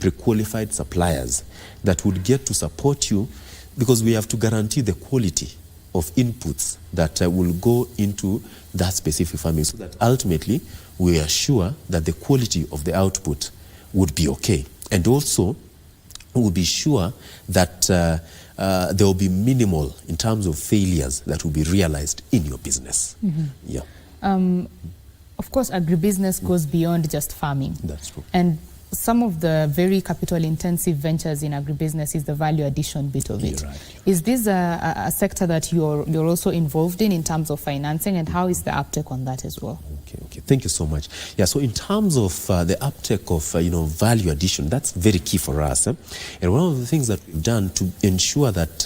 pre-qualified suppliers that would get to support you, because we have to guarantee the quality of inputs that will go into that specific farming, so that ultimately we are sure that the quality of the output would be okay. And also, we will be sure that there will be minimal in terms of failures that will be realized in your business. Yeah. Of course, agribusiness goes beyond just farming. That's true. And some of the very capital-intensive ventures in agribusiness is the value addition bit of it. Right. Is this a sector that you're also involved in terms of financing, and how is the uptake on that as well? Okay. Thank you so much. Yeah, so in terms of the uptake of value addition, that's very key for us. And one of the things that we've done to ensure that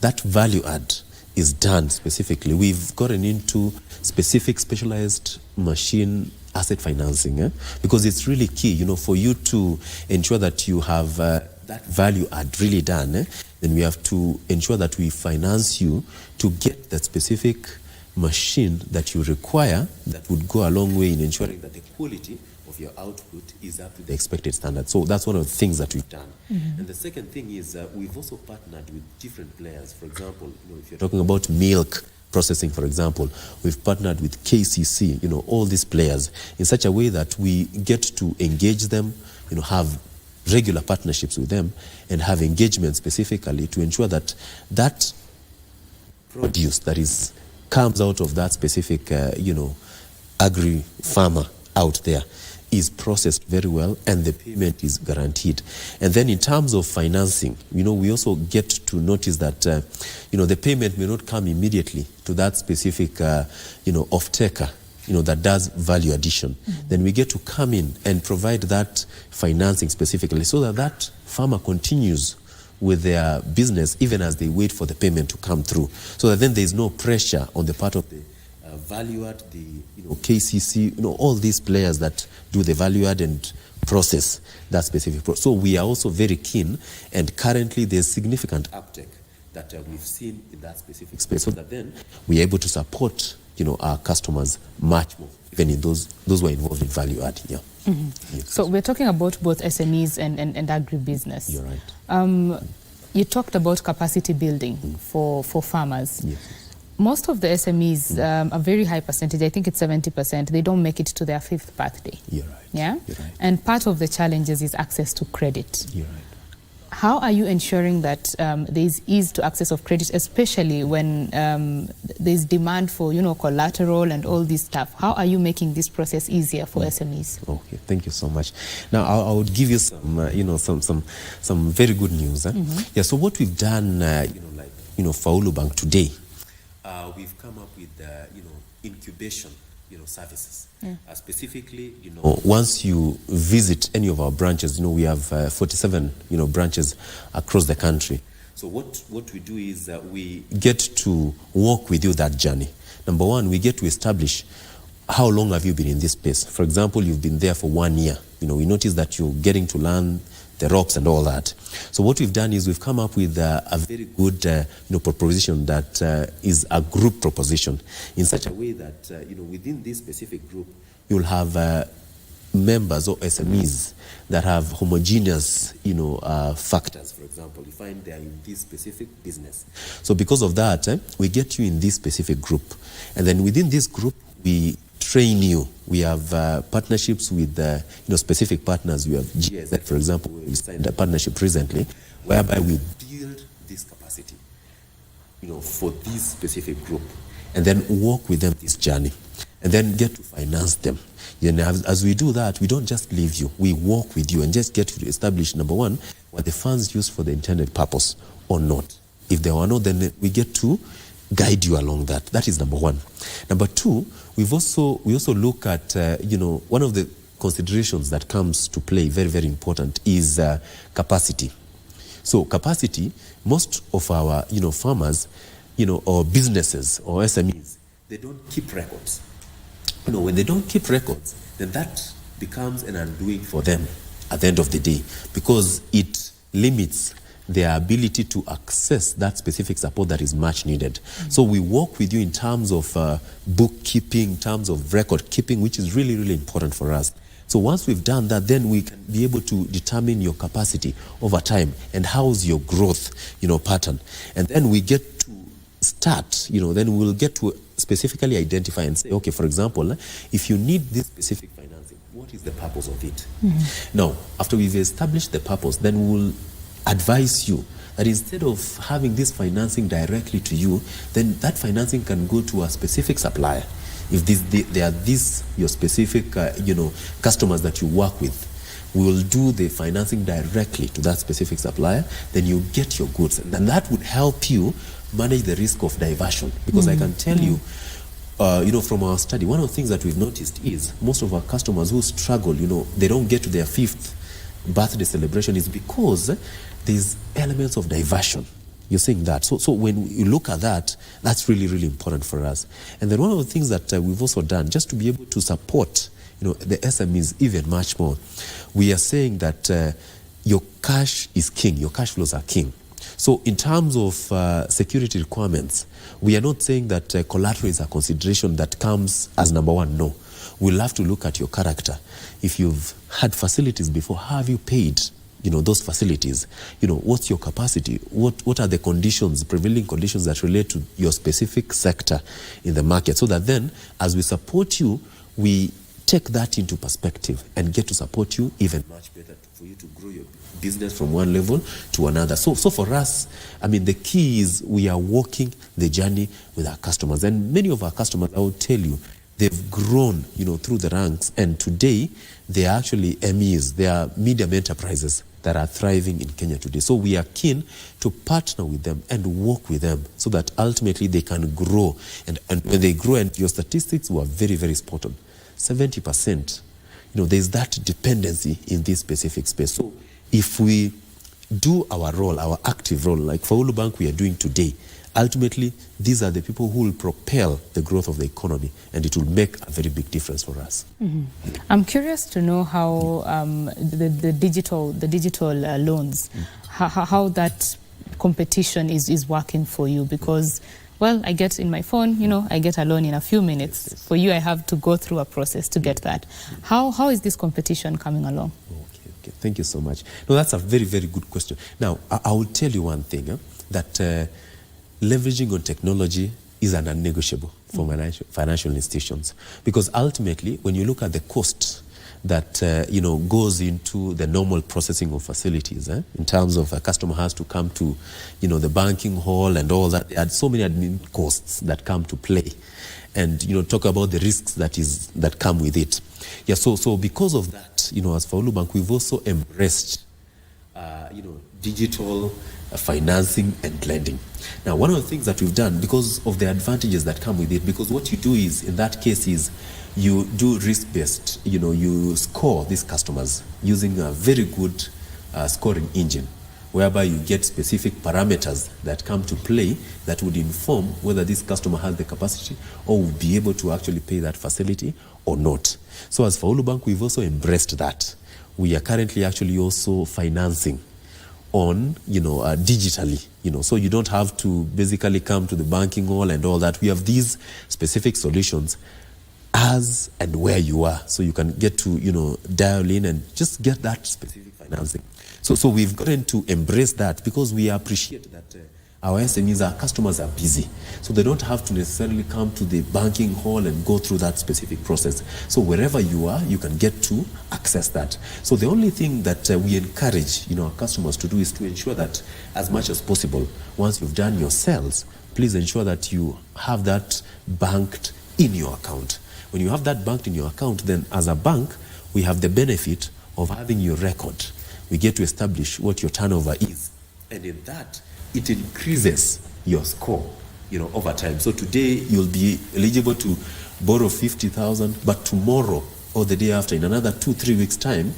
that value add is done specifically, we've gotten into specific specialized machine asset financing, because it's really key, for you to ensure that you have that value add really done. Then we have to ensure that we finance you to get that specific machine that you require, that would go a long way in ensuring that the quality of your output is up to the expected standard. So that's one of the things that we've done. And the second thing is we've also partnered with different players. For example, if you're talking about milk processing, for example, we've partnered with KCC, all these players, in such a way that we get to engage them, have regular partnerships with them, and have engagement specifically to ensure that that produce that comes out of that specific, agri-farmer out there is processed very well, and the payment is guaranteed. And then in terms of financing, we also get to notice that, the payment may not come immediately to that specific, off-taker, that does value addition. Then we get to come in and provide that financing specifically, so that that farmer continues with their business even as they wait for the payment to come through. So that then there is no pressure on the part of the value add, the KCC, all these players that do the value add and process that specific process. So we are also very keen, and currently there's significant uptake that we've seen in that specific space, so that then we're able to support our customers much more, even in those who are involved in value add. Yeah. So we're talking about both SMEs and agribusiness. You're right. You talked about capacity building for farmers. Yes. Most of the SMEs, a very high percentage, I think it's 70%, they don't make it to their 5th birthday. You're right. Yeah? You're right. And part of the challenges is access to credit. You're right. How are you ensuring that there is ease to access of credit, especially when there's demand for, collateral and all this stuff? How are you making this process easier for SMEs? Okay, thank you so much. Now, I would give you some, some very good news. Yeah, so what we've done, Faulu Bank today, we've come up with, incubation, services. Specifically, once you visit any of our branches, we have 47, branches across the country. So what we do is we get to walk with you that journey. Number one, we get to establish how long have you been in this space. For example, you've been there for 1 year. We notice that you're getting to learn the ropes and all that. So what we've done is we've come up with a very good proposition that is a group proposition, in such a way that within this specific group you'll have members or SMEs that have homogeneous factors. For example, you find they are in this specific business. So because of that, we get you in this specific group, and then within this group we train you. We have partnerships with specific partners. We have GIZ, for example, where we signed a partnership recently, whereby we build this capacity, for this specific group, and then walk with them this journey, and then get to finance them. And as we do that, we don't just leave you. We walk with you and just get to establish, number one, were the funds used for the intended purpose or not. If they were not, then we get to guide you along that. That is number one. Number two, we also look at one of the considerations that comes to play, very, very important, is capacity. So capacity, most of our farmers, or businesses or SMEs, they don't keep records. When they don't keep records, then that becomes an undoing for them at the end of the day, because it limits their ability to access that specific support that is much needed. So we work with you in terms of bookkeeping, in terms of record keeping, which is really, really important for us. So once we've done that, then we can be able to determine your capacity over time and how's your growth, pattern. And then we get to start, then we'll get to specifically identify and say, okay, for example, if you need this specific financing, what is the purpose of it? Now, after we've established the purpose, then we'll advise you that instead of having this financing directly to you, then that financing can go to a specific supplier. If there are your specific, customers that you work with, we will do the financing directly to that specific supplier, then you get your goods. And that would help you manage the risk of diversion. Because I can tell you, from our study, one of the things that we've noticed is most of our customers who struggle, they don't get to their 5th birthday celebration is because there's elements of diversion. You're saying that. So when you look at that, that's really, really important for us. And then one of the things that we've also done, just to be able to support, the SMEs even much more, we are saying that your cash is king. Your cash flows are king. So in terms of security requirements, we are not saying that collateral is a consideration that comes as number one. No. We'll have to look at your character. If you've had facilities before, have you paid those facilities? What's your capacity? What are the conditions, prevailing conditions that relate to your specific sector in the market? So that then, as we support you, we take that into perspective and get to support you even much better for you to grow your business from one level to another. So for us, the key is we are walking the journey with our customers. And many of our customers, I will tell you, they've grown, through the ranks. And today, they are actually MEs. They are medium enterprises that are thriving in Kenya today. So we are keen to partner with them and work with them so that ultimately they can grow. And when they grow, and your statistics were very, very spot on, 70%, there's that dependency in this specific space. So if we do our role, our active role, like for Ulu Bank we are doing today, ultimately, these are the people who will propel the growth of the economy, and it will make a very big difference for us. I'm curious to know how the digital loans, how that competition is working for you, because, well, I get in my phone, I get a loan in a few minutes. Yes. For you, I have to go through a process to get that. How is this competition coming along? Okay, thank you so much. No, that's a very, very good question. Now, I will tell you one thing, that leveraging on technology is an non-negotiable for financial institutions, because ultimately, when you look at the cost that goes into the normal processing of facilities, in terms of a customer has to come to the banking hall and all that, there are so many admin costs that come to play, and talk about the risks that come with it. Yeah, so because of that, as for Ulu Bank, we've also embraced digital financing and lending. Now, one of the things that we've done, because of the advantages that come with it, because what you do is, in that case, is you do risk-based, you score these customers using a very good scoring engine, whereby you get specific parameters that come to play that would inform whether this customer has the capacity or will be able to actually pay that facility or not. So as for Ulu Bank, we've also embraced that. We are currently actually also financing on, digitally, so you don't have to basically come to the banking hall and all that. We have these specific solutions as and where you are, so you can get to, dial in and just get that specific financing. So we've gotten to embrace that, because we appreciate that our SMEs, our customers are busy, so they don't have to necessarily come to the banking hall and go through that specific process. So wherever you are, you can get to access that. So the only thing that we encourage our customers to do is to ensure that, as much as possible, once you've done your sales, please ensure that you have that banked in your account. When you have that banked in your account, then as a bank, we have the benefit of having your record. We get to establish what your turnover is, and in that, it increases your score, over time. So today you'll be eligible to borrow 50,000, but tomorrow or the day after, in another 2-3 weeks' time,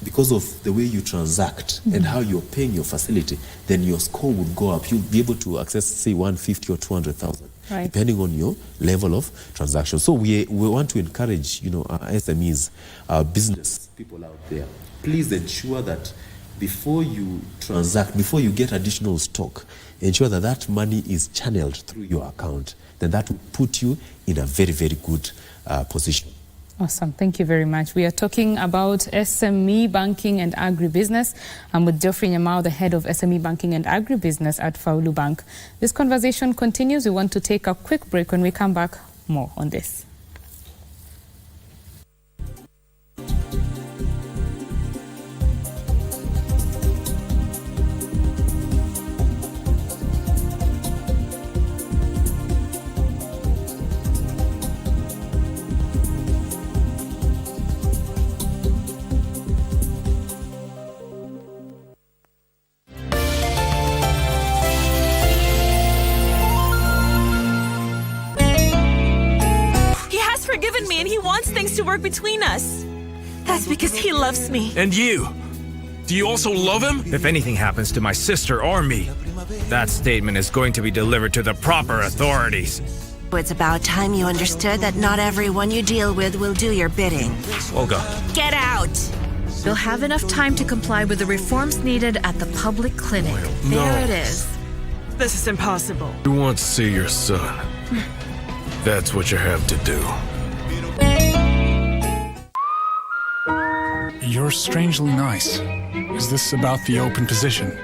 because of the way you transact and how you're paying your facility, then your score will go up. You'll be able to access, say, 150 or 200,000, right, depending on your level of transaction. So we want to encourage, our SMEs, our business people out there, please ensure that before you transact, before you get additional stock, ensure that that money is channeled through your account. Then that will put you in a very, very good position. Awesome. Thank you very much. We are talking about SME banking and agribusiness. I'm with Geoffrey Nyamao, the head of SME banking and agribusiness at Faulu Bank. This conversation continues. We want to take a quick break. When we come back, more on this. To work between us. That's because he loves me. And you? Do you also love him? If anything happens to my sister or me, that statement is going to be delivered to the proper authorities. It's about time you understood that not everyone you deal with will do your bidding. Olga. Get out! You'll have enough time to comply with the reforms needed at the public clinic. No. There it is. This is impossible. You want to see your son. That's what you have to do. You're strangely nice. Is this about the open position?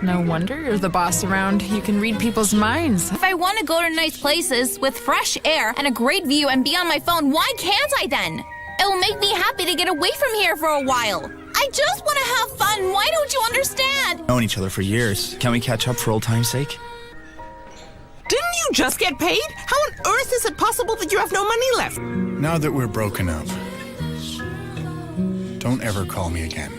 No wonder you're the boss around. You can read people's minds. If I want to go to nice places with fresh air and a great view and be on my phone, why can't I then? It will make me happy to get away from here for a while. I just want to have fun. Why don't you understand? Known each other for years. Can we catch up for old time's sake? Didn't you just get paid? How on earth is it possible that you have no money left? Now that we're broken up, don't ever call me again.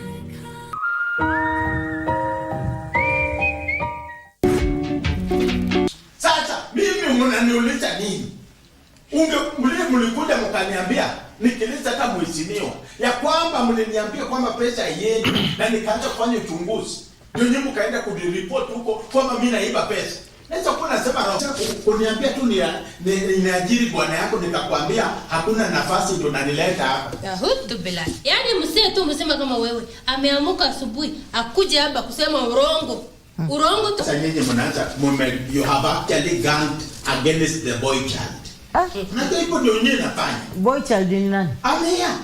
Sasa mimi mnaniuliza nini? Mlikuja mkaniambia nikiliza kama mheshimiwa ya kwamba mliniambia kwamba pesa yenu na nikaanza kufanya uchunguzi. Ndio nyinyi mkaenda kuripoti huko kwamba mimi naiba pesa. Naweza kuwa nasema kuniambia tu niajiri bwana yako nikakwambia hakuna nafasi ndio nanileta hapa. Yahudu bila. Yaani msee tu msema kama wewe ameamuka asubuhi akuje hapa kusema urongo. Urongo tu. Sasa nyinyi mnaanza you have actually gone against the boy child. Na hiyo ndio nyinyi nafanya. Boy child ni nani? Amea.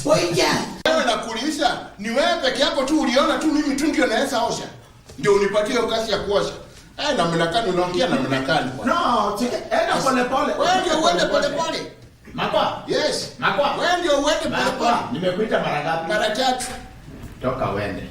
Boy child. Wewe nakuuliza ni wewe peke yako tu uliona tu mimi tu ndio naweza osha. Ndio unipatie kazi ya kuosha. Na mnakani unaongea na mnakani. No, enda pole pole. Wewe ndio uende pole pole. Makwa? Yes. Makwa. Wewe ndio uende pole pole. Nimekuita mara ngapi? Mara 3. Toka uende.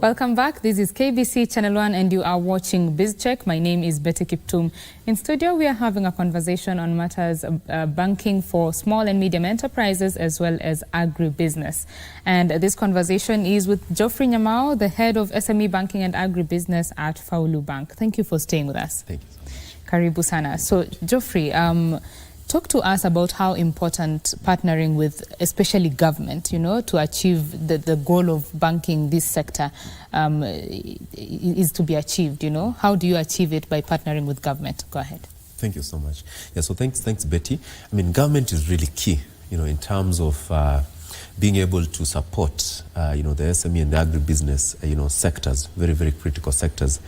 Welcome back. This is KBC Channel 1 and you are watching BizCheck. My name is Betty Kiptum. In studio, we are having a conversation on matters banking for small and medium enterprises as well as agribusiness. And this conversation is with Geoffrey Nyamao, the head of SME banking and agribusiness at Faulu Bank. Thank you for staying with us. Thank you. Karibu sana. So, Geoffrey, talk to us about how important partnering with especially government, to achieve the goal of banking this sector is to be achieved, How do you achieve it by partnering with government? Go ahead. Thank you so much. Yeah, so thanks Betty. I mean, government is really key, in terms of being able to support, the SME and the agribusiness, sectors, very, very critical sectors.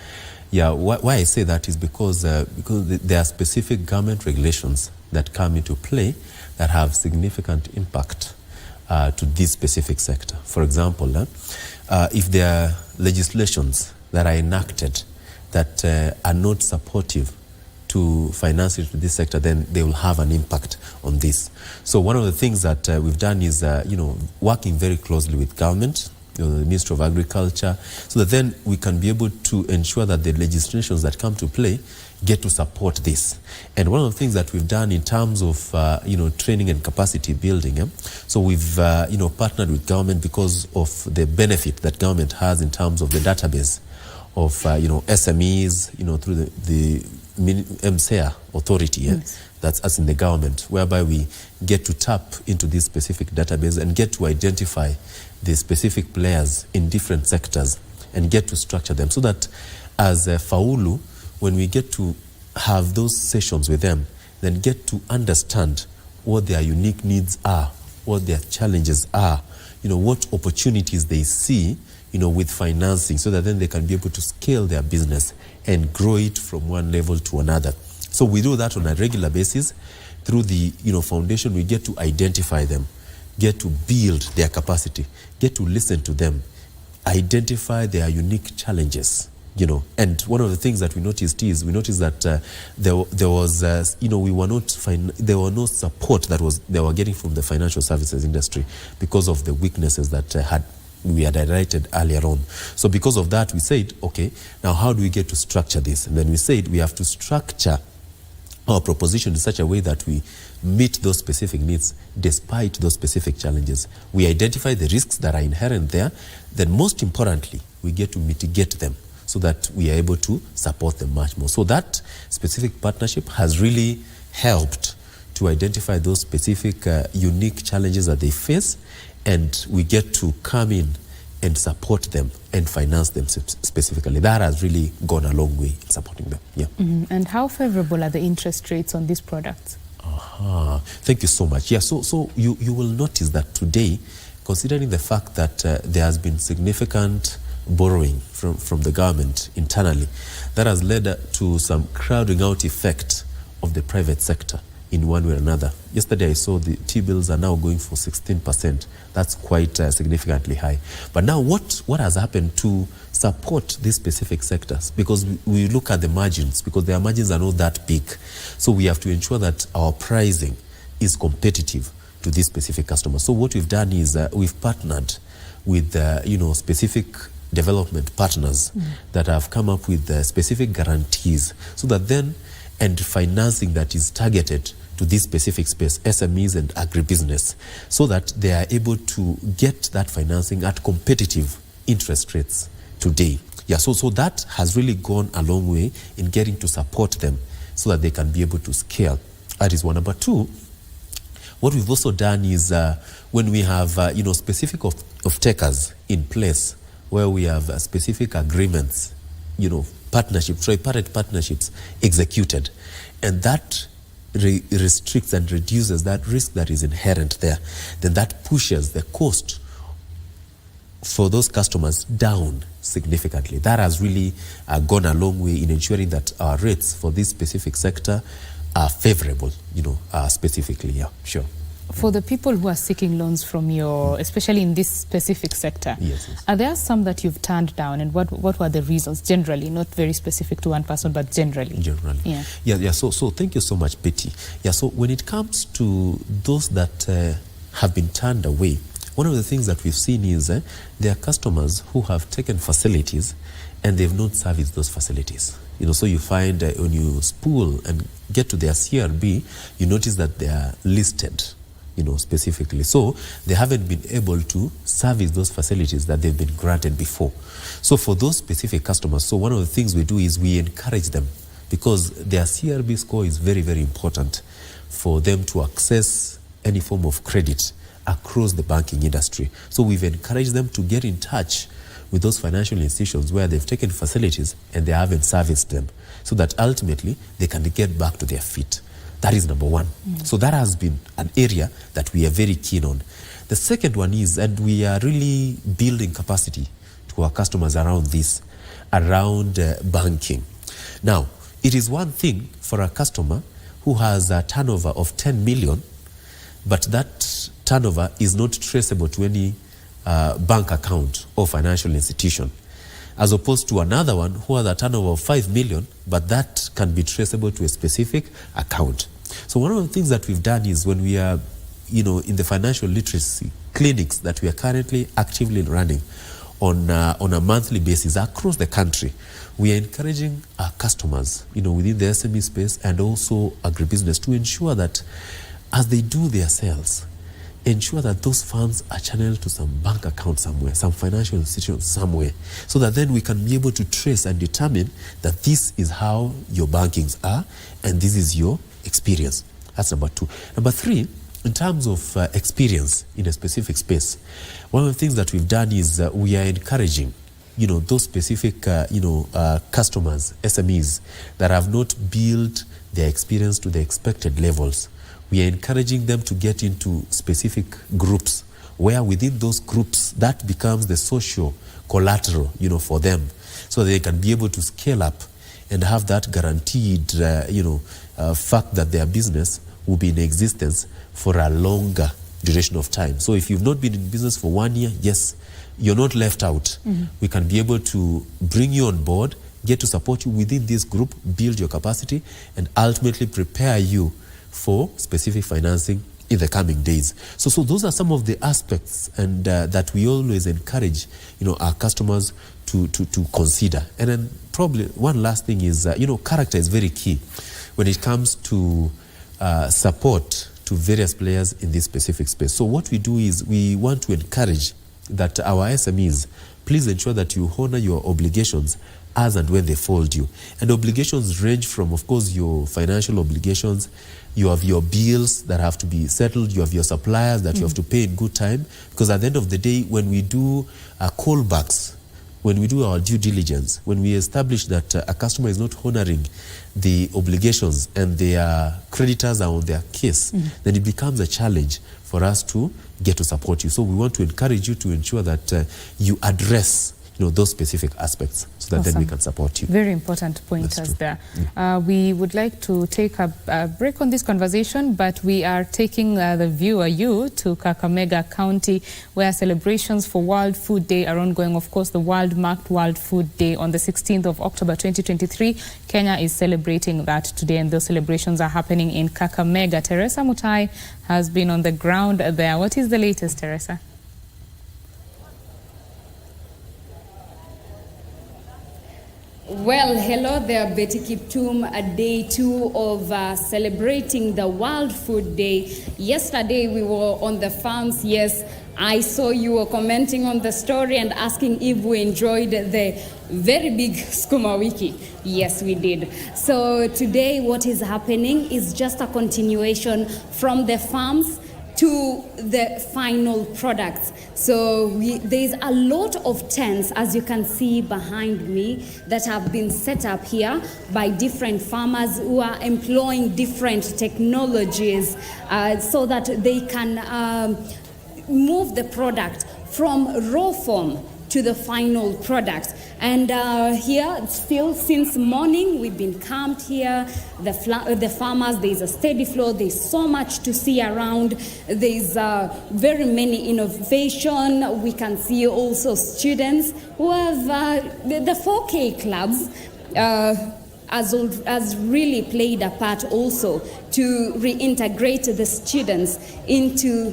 Yeah, why I say that is because there are specific government regulations that come into play that have significant impact to this specific sector. For example, if there are legislations that are enacted that are not supportive to financing to this sector, then they will have an impact on this. So one of the things that we've done is, working very closely with government, the Ministry of Agriculture, so that then we can be able to ensure that the legislations that come to play get to support this. And one of the things that we've done in terms of, training and capacity building, so we've, partnered with government because of the benefit that government has in terms of the database of, SMEs, through the MSEA authority, yes. that's us in the government, whereby we get to tap into this specific database and get to identify the specific players in different sectors and get to structure them so that as a Faulu, when we get to have those sessions with them, then get to understand what their unique needs are, what their challenges are, what opportunities they see, with financing, so that then they can be able to scale their business and grow it from one level to another. So we do that on a regular basis. Through the foundation, we get to identify them, get to build their capacity, get to listen to them, identify their unique challenges. And one of the things that we noticed that there was there were no support that they were getting from the financial services industry because of the weaknesses that we had highlighted earlier on. So because of that, we said, okay, now how do we get to structure this? And then we said we have to structure our proposition in such a way that we meet those specific needs despite those specific challenges. We identify the risks that are inherent there. Then most importantly, we get to mitigate them so that we are able to support them much more. So that specific partnership has really helped to identify those specific unique challenges that they face, and we get to come in and support them and finance them specifically. That has really gone a long way in supporting them. Yeah. And how favorable are the interest rates on these products? Thank you so much. Yeah, so you will notice that today, considering the fact that there has been significant borrowing from the government internally, that has led to some crowding out effect of the private sector in one way or another. Yesterday I saw the T-bills are now going for 16%. That's quite significantly high. But now what has happened to support these specific sectors? Because we look at the margins, because their margins are not that big. So we have to ensure that our pricing is competitive to these specific customers. So what we've done is we've partnered with specific development partners that have come up with specific guarantees, so that then, and financing that is targeted to this specific space, SMEs and agribusiness, so that they are able to get that financing at competitive interest rates today. Yeah, so that has really gone a long way in getting to support them so that they can be able to scale. That is one. Number two, what we've also done is when we have specific off-takers in place, where we have specific agreements, partnerships, tripartite partnerships executed, and that restricts and reduces that risk that is inherent there, then that pushes the cost for those customers down significantly. That has really gone a long way in ensuring that our rates for this specific sector are favorable, specifically. Yeah, sure. For the people who are seeking loans from your, especially in this specific sector, yes. Are there some that you've turned down, and what were the reasons generally, not very specific to one person, but generally? Yeah. So thank you so much, Betty. Yeah, so when it comes to those that have been turned away, one of the things that we've seen is there are customers who have taken facilities and they've not serviced those facilities. So you find when you spool and get to their CRB, you notice that they are listed, specifically. So they haven't been able to service those facilities that they've been granted before. So for those specific customers, so one of the things we do is we encourage them, because their CRB score is very, very important for them to access any form of credit across the banking industry. So we've encouraged them to get in touch with those financial institutions where they've taken facilities and they haven't serviced them, so that ultimately they can get back to their feet. That is number one. So that has been an area that we are very keen on. The second one is, and we are really building capacity to our customers around this, around banking. Now, it is one thing for a customer who has a turnover of 10 million, but that turnover is not traceable to any bank account or financial institution, as opposed to another one who has a turnover of 5 million, but that can be traceable to a specific account. So one of the things that we've done is, when we are, in the financial literacy clinics that we are currently actively running on a monthly basis across the country, we are encouraging our customers, within the SME space and also agribusiness, to ensure that as they do their sales, ensure that those funds are channeled to some bank account somewhere, some financial institution somewhere, so that then we can be able to trace and determine that this is how your bankings are and this is your experience. That's number 2. Number 3, in terms of experience in a specific space, one of the things that we've done is we are encouraging, those specific, customers, SMEs, that have not built their experience to the expected levels. We are encouraging them to get into specific groups, where within those groups, that becomes the social collateral, for them, so they can be able to scale up and have that guaranteed, fact that their business will be in existence for a longer duration of time. So if you've not been in business for 1 year, yes, you're not left out. We can be able to bring you on board, get to support you within this group, build your capacity, and ultimately prepare you for specific financing in the coming days. So those are some of the aspects and that we always encourage, our customers to consider. And then probably one last thing is, character is very key when it comes to support to various players in this specific space. So what we do is we want to encourage that our SMEs, please ensure that you honor your obligations as and when they fold you. And obligations range from, of course, your financial obligations. You have your bills that have to be settled. You have your suppliers that you have to pay in good time. Because at the end of the day, when we do callbacks, when we do our due diligence, when we establish that a customer is not honoring the obligations and their creditors are on their case, then it becomes a challenge for us to get to support you. So we want to encourage you to ensure that you address those specific aspects so that then we can support you. Very important pointers there. We would like to take a break on this conversation, but we are taking the viewer to Kericho County, where celebrations for World Food Day are ongoing. Of course, the world marked World Food Day on the 16th of October 2023. Kenya is celebrating that today, and those celebrations are happening in Kakamega. Teresa Mutai has been on the ground there. What is the latest, Teresa? Well, hello there, Betty Kiptum. Day 2 of celebrating the World Food Day. Yesterday we were on the farms. Yes, I saw you were commenting on the story and asking if we enjoyed the very big Skuma Wiki. Yes, we did. So today what is happening is just a continuation from the farms to the final products. So there's a lot of tents, as you can see behind me, that have been set up here by different farmers who are employing different technologies so that they can move the product from raw form to the final product. And here, still since morning, we've been camped here. The farmers, there's a steady flow. There's so much to see around. There's very many innovation. We can see also students who have the 4K clubs has really played a part also to reintegrate the students into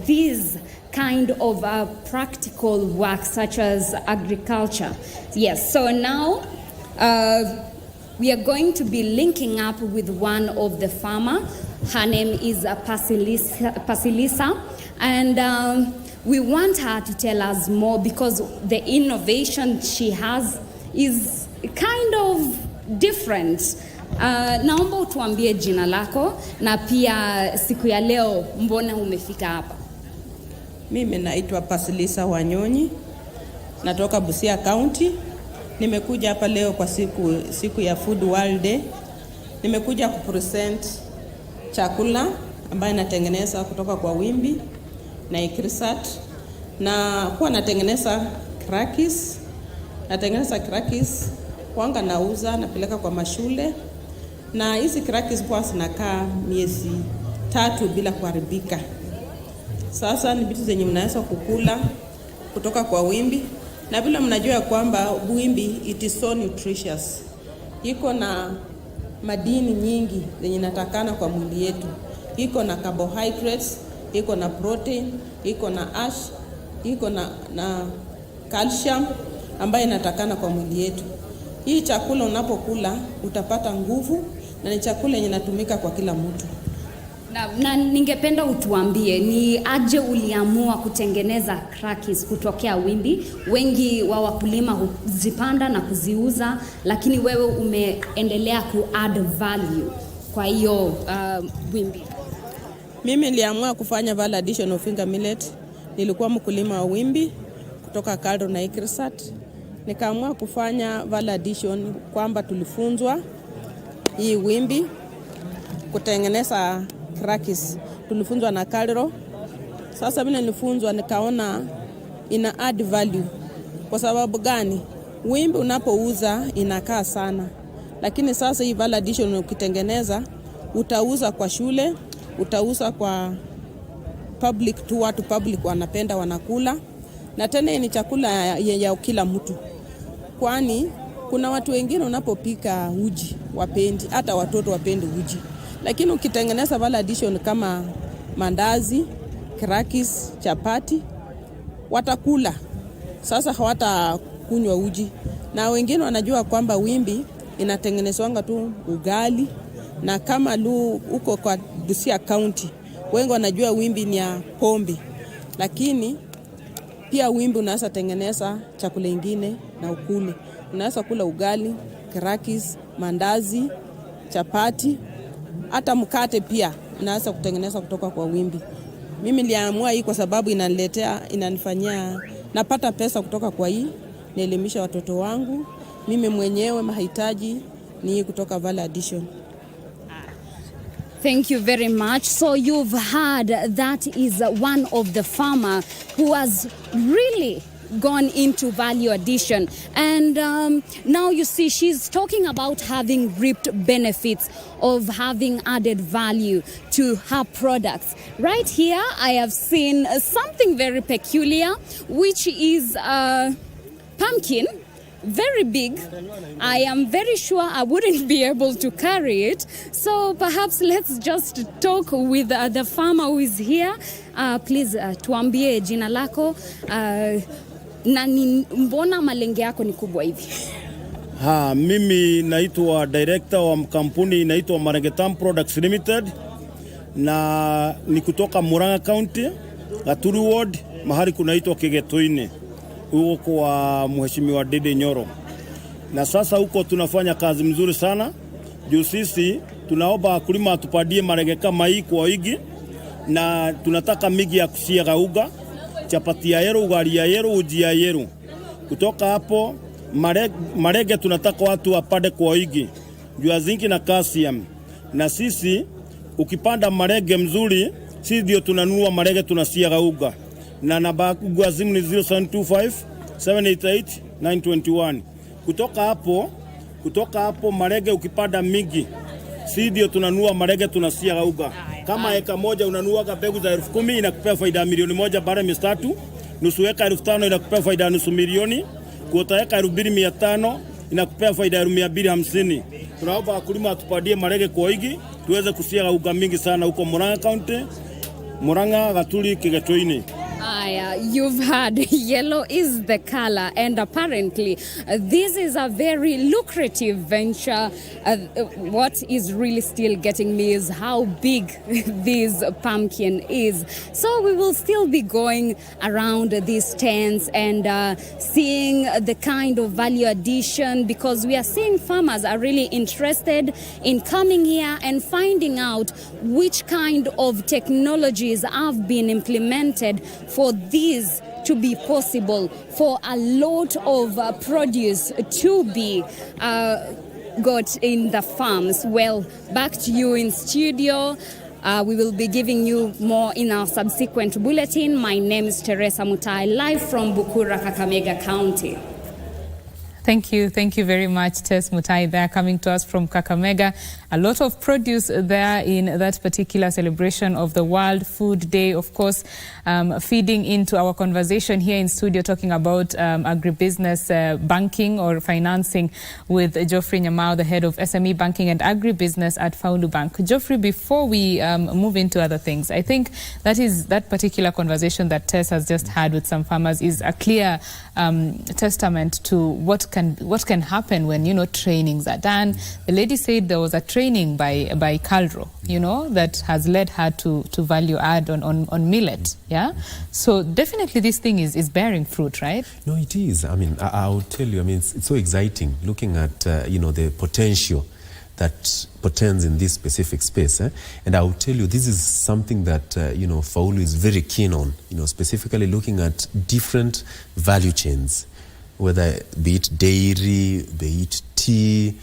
these kind of practical work such as agriculture. Yes, so now we are going to be linking up with one of the farmer. Her name is Pasilisa, and we want her to tell us more because the innovation she has is kind of different. Naomba utuambie jina lako na pia siku ya leo mbona umefika hapa. Mimi naitwa Pasilisa Wanyonyi, natoka Busia County. Nimekuja hapa leo kwa siku ya Food World Day. Nimekuja kupresent chakula ambayo natengeneza kutoka kwa wimbi na ikrisat, na kwa natengeneza crackers. Natengeneza crackers kwanga nauza, napeleka kwa mashule, na hizi crackers kwa zinakaa miezi 3 bila kuharibika. Sasa ni vitu zenye mnaweza kukula kutoka kwa wimbi, na bila mnajua kwamba wimbi it is so nutritious. Iko na madini nyingi zenye natakana kwa mwili yetu. Iko na carbohydrates, iko na protein, iko na ash, iko na calcium ambayo inatakana kwa mwili yetu. Hii chakula unapokula utapata nguvu, na ni chakula yenye inatumika kwa kila mtu. Na ningependa utuambie ni aje uliamua kutengeneza crackers kutokea wimbi. Wengi wa wakulima huzipanda na kuziuza, lakini wewe umeendelea ku add value kwa hiyo wimbi? Mimi niliamua kufanya value addition of finger millet. Nilikuwa mkulima wa wimbi kutoka Kaldo na Ikrisat. Nikaamua kufanya value addition kwamba tulifunzwa hii wimbi kutengeneza crackers. Tulifunzwa na Kaldo. Sasa mimi nilifunzwa nikaona ina add value. Kwa sababu gani? Wimbi unapouza inakaa sana. Lakini sasa hii value addition ukitengeneza utauza kwa shule, utauza kwa public tu, watu public wanapenda wanakula, na tena ni chakula ya kila mtu. Kwani kuna watu wengine unapopika uji wapendi, hata watoto wapendi uji. Lakini ukitengeneza value addition kama mandazi, crackers, chapati, watakula. Sasa hawatakunywa uji. Na wengine wanajua kwamba wimbi inatengenezwanga tu ugali, na kama uko kwa Busia County wengi wanajua wimbi ni ya pombe, lakini pia wimbi unaweza tengeneza chakula ingine na ukule. Unaweza kula ugali, crackers, mandazi, chapati, hata mkate pia unaweza kutengeneza kutoka kwa wimbi. Mimi niliamua hii kwa sababu inanifanyia napata pesa kutoka kwa hii, naelimisha watoto wangu. Mimi mwenyewe mahitaji ni kutoka value addition. Thank you very much. So you've heard that is one of the farmer who has really gone into value addition, and now you see she's talking about having reaped benefits of having added value to her products. Right here I have seen something very peculiar, which is pumpkin. Very big. I am very sure I wouldn't be able to carry it. So perhaps let's just talk with the farmer who is here. Please tuambie jina lako na mbona malenge yako ni kubwa hivi? Mimi naitwa director wa kampuni inaitwa Marengetam Products Limited, na ni kutoka Murang'a County, Gaturu Ward, mahali kunaitwa Kegetoine, huko kwa Mheshimiwa Dede Nyoro. Na sasa huko tunafanya kazi mzuri sana. Juu sisi tunaomba wakulima atupadie marenge kama hii kwa wingi, na tunataka migi ya kusiaga uga, chapati ya yero, ugali ya yero, uji ya yero. Kutoka hapo marenge tunataka watu wapande kwa wingi, juu ya zinki na calcium. Na sisi ukipanda marenge mzuri, sisi ndio tunanunua marenge tunasiaga uga. Na namba ya simu ni 0725 788 921. Kutoka hapo marege ukipanda mingi, si ndio tunanua marege tunasiaga uga. Kama eka moja unanuaga mbegu za 10,000 inakupea faida ya milioni moja baada ya 3, nusu eka 5,000 inakupea faida ya nusu milioni, kuota eka 2,500 inakupea faida ya 250. Tunaomba wakulima atupadie marege kwa wingi tuweze kusiaga uga mingi sana huko Murang'a County, Murang'a, Gaturi, Kegetoine. You've heard yellow is the color, and apparently this is a very lucrative venture. What is really still getting me is how big this pumpkin is. So we will still be going around these stands and seeing the kind of value addition, because we are seeing farmers are really interested in coming here and finding out which kind of technologies have been implemented for these to be possible, for a lot of produce to be got in the farms. Well, back to you in studio. We will be giving you more in our subsequent bulletin. My name is Teresa Mutai, live from Bukura, Kakamega County. Thank you very much, Tess Mutai, there coming to us from Kakamega. A lot of produce there in that particular celebration of the World Food Day, of course, feeding into our conversation here in studio, talking about agribusiness banking or financing with Geoffrey Nyamao, the head of SME banking and agribusiness at Faulu Bank. Geoffrey, before we move into other things, I think that particular conversation that Tess has just had with some farmers is a clear testament to what can happen when, trainings are done. The lady said there was a training by Calro, that has led her to value add on millet. Yeah. So definitely this thing is bearing fruit, right? No, it is. I mean, I'll tell you, it's so exciting looking at, the potential that pertains in this specific space. And I will tell you, this is something that, Faulu is very keen on, specifically looking at different value chains, whether be it dairy, be it tea,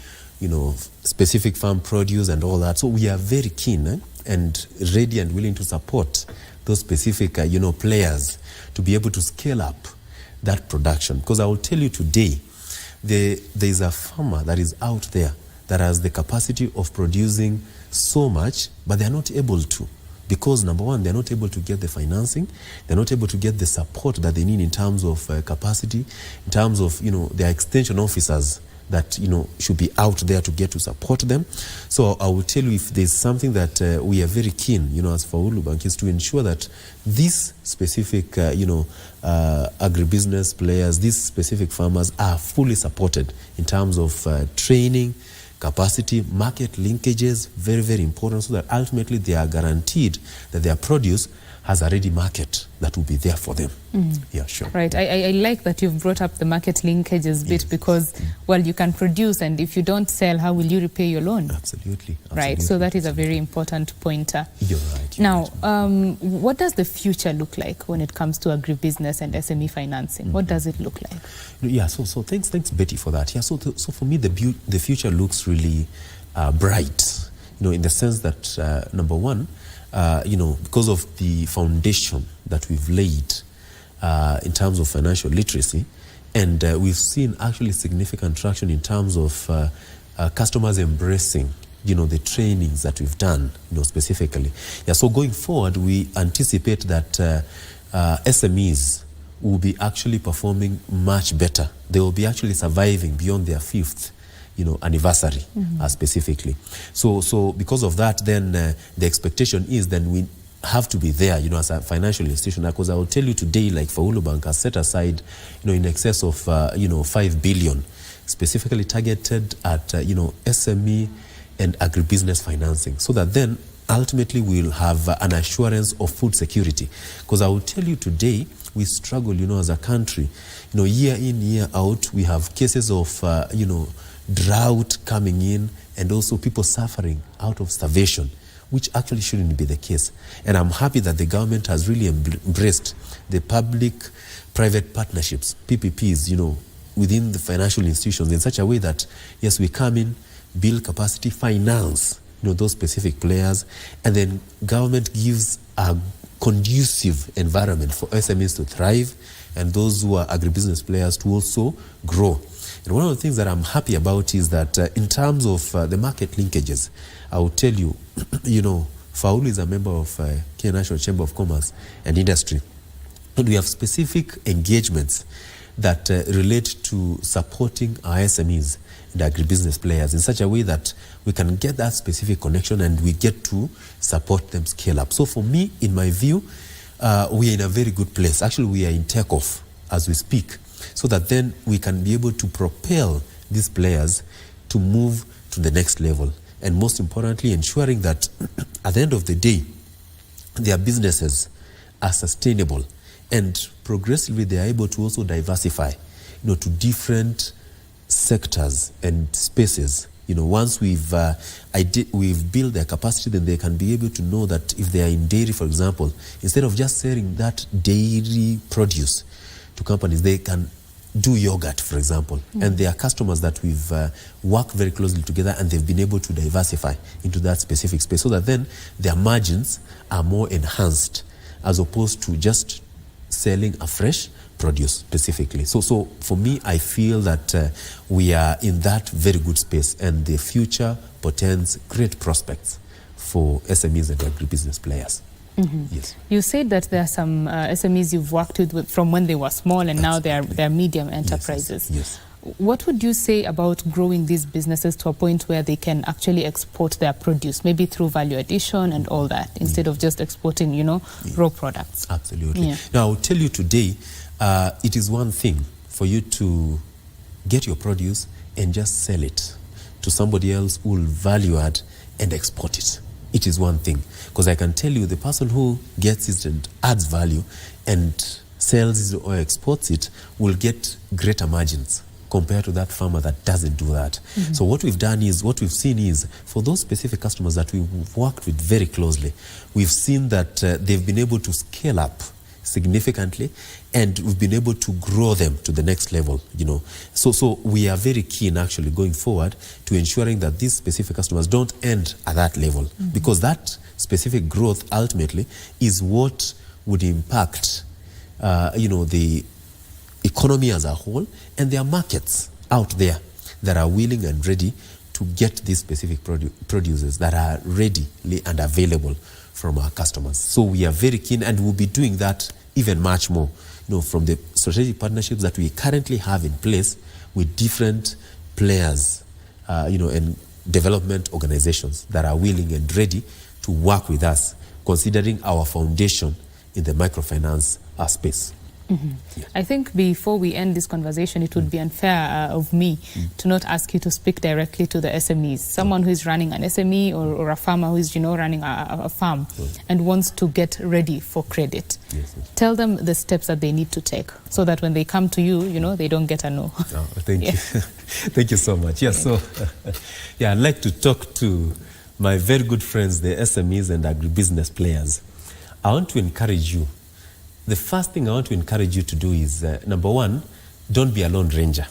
specific farm produce and all that. So we are very keen and ready and willing to support those specific, players to be able to scale up that production. Because I will tell you today, there is a farmer that is out there that has the capacity of producing so much, but they're not able to. Because number one, they're not able to get the financing, they're not able to get the support that they need in terms of capacity, in terms of, their extension officers that, should be out there to get to support them. So I will tell you, if there's something that we are very keen, as Faulu Bank, is to ensure that these specific, agribusiness players, these specific farmers are fully supported in terms of training, capacity, market linkages, very, very important, so that ultimately they are guaranteed that their produce has a ready market that will be there for them. Yeah, sure. Right. I like that you've brought up the market linkages bit, because, well, you can produce, and if you don't sell, how will you repay your loan? Absolutely. Right. So that is a very important pointer. You're right. Now, what does the future look like when it comes to agribusiness and SME financing? What does it look like? Yeah, so thanks Betty for that. Yeah, so for me, the future looks really bright, in the sense that, number one, because of the foundation that we've laid in terms of financial literacy, and we've seen actually significant traction in terms of customers embracing, the trainings that we've done, specifically. Yeah, so going forward, we anticipate that SMEs will be actually performing much better. They will be actually surviving beyond their fifth anniversary, specifically. So because of that, then the expectation is then we have to be there, as a financial institution. Because I will tell you today, like Faulu Bank has set aside, in excess of, 5 billion, specifically targeted at, SME and agribusiness financing, so that then ultimately we'll have an assurance of food security. Because I will tell you today, we struggle, as a country, year in, year out, we have cases of, drought coming in, and also people suffering out of starvation, which actually shouldn't be the case. And I'm happy that the government has really embraced the public-private partnerships, PPPs, within the financial institutions in such a way that, yes, we come in, build capacity, finance, those specific players, and then government gives a conducive environment for SMEs to thrive, and those who are agribusiness players to also grow. And one of the things that I'm happy about is that in terms of the market linkages, I will tell you, Faulu is a member of Kenya National Chamber of Commerce and Industry. And we have specific engagements that relate to supporting our SMEs and agribusiness players in such a way that we can get that specific connection and we get to support them scale up. So for me, in my view, we are in a very good place. Actually, we are in takeoff as we speak, so that then we can be able to propel these players to move to the next level. And most importantly, ensuring that at the end of the day, their businesses are sustainable, and progressively they are able to also diversify, to different sectors and spaces. Once we've built their capacity, then they can be able to know that if they are in dairy, for example, instead of just selling that dairy produce to companies, they can do yogurt, for example. And there are customers that we've worked very closely together, and they've been able to diversify into that specific space, so that then their margins are more enhanced as opposed to just selling a fresh produce specifically. So for me, I feel that we are in that very good space, and the future portends great prospects for SMEs and agribusiness players. Yes. You said that there are some SMEs you've worked with from when they were small, and now they're medium enterprises. Yes. What would you say about growing these businesses to a point where they can actually export their produce, maybe through value addition and all that, instead of just exporting, raw products? Absolutely. Yeah. Now, I'll tell you today, it is one thing for you to get your produce and just sell it to somebody else who will value add and export it. It is one thing. Because I can tell you, the person who gets it and adds value and sells it or exports it will get greater margins compared to that farmer that doesn't do that. So what we've seen is, for those specific customers that we've worked with very closely, we've seen that they've been able to scale up significantly, and we've been able to grow them to the next level, So we are very keen actually going forward to ensuring that these specific customers don't end at that level, because that specific growth ultimately is what would impact, the economy as a whole, and there are markets out there that are willing and ready to get these specific producers that are readily and available from our customers. So we are very keen, and we'll be doing that even much more, from the strategic partnerships that we currently have in place with different players, and development organizations that are willing and ready to work with us, considering our foundation in the microfinance space. I think before we end this conversation, it would be unfair of me to not ask you to speak directly to the SMEs. Someone who is running an SME or a farmer who is, running a farm and wants to get ready for credit. Tell them the steps that they need to take so that when they come to you, they don't get a no. Thank you. Thank you so much. Yes, so I'd like to talk to my very good friends, the SMEs and agribusiness players. I want to encourage you. The first thing I want to encourage you to do is, number one, don't be a lone ranger.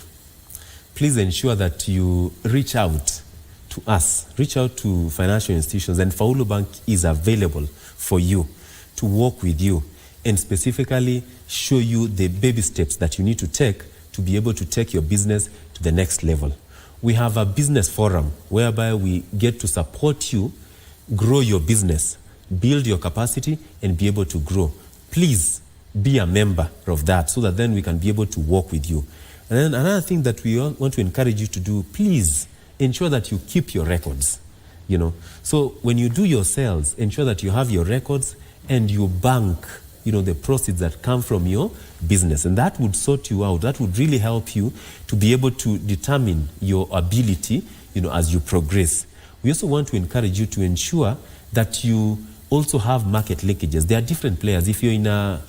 Please ensure that you reach out to us, reach out to financial institutions, and Faulu Bank is available for you to work with you and specifically show you the baby steps that you need to take to be able to take your business to the next level. We have a business forum whereby we get to support you, grow your business, build your capacity, and be able to grow. Please be a member of that so that then we can be able to work with you. And then another thing that we want to encourage you to do, please ensure that you keep your records. So when you do your sales, ensure that you have your records and you bank, the proceeds that come from your business. And that would sort you out. That would really help you to be able to determine your ability, as you progress. We also want to encourage you to ensure that you also have market linkages. There are different players. If you're in a,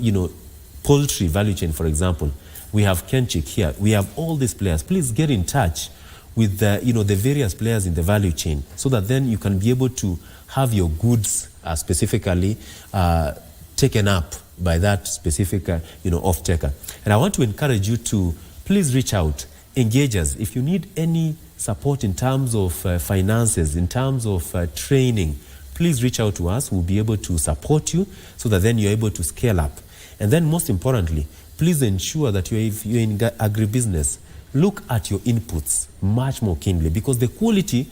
poultry value chain, for example, we have Kenchik here. We have all these players. Please get in touch with the, the various players in the value chain so that then you can be able to have your goods specifically taken up by that specific, off-taker. And I want to encourage you to please reach out, engage us. If you need any support in terms of finances, in terms of training, please reach out to us. We'll be able to support you so that then you're able to scale up. And then most importantly, please ensure that if you're in agribusiness, look at your inputs much more keenly, because the quality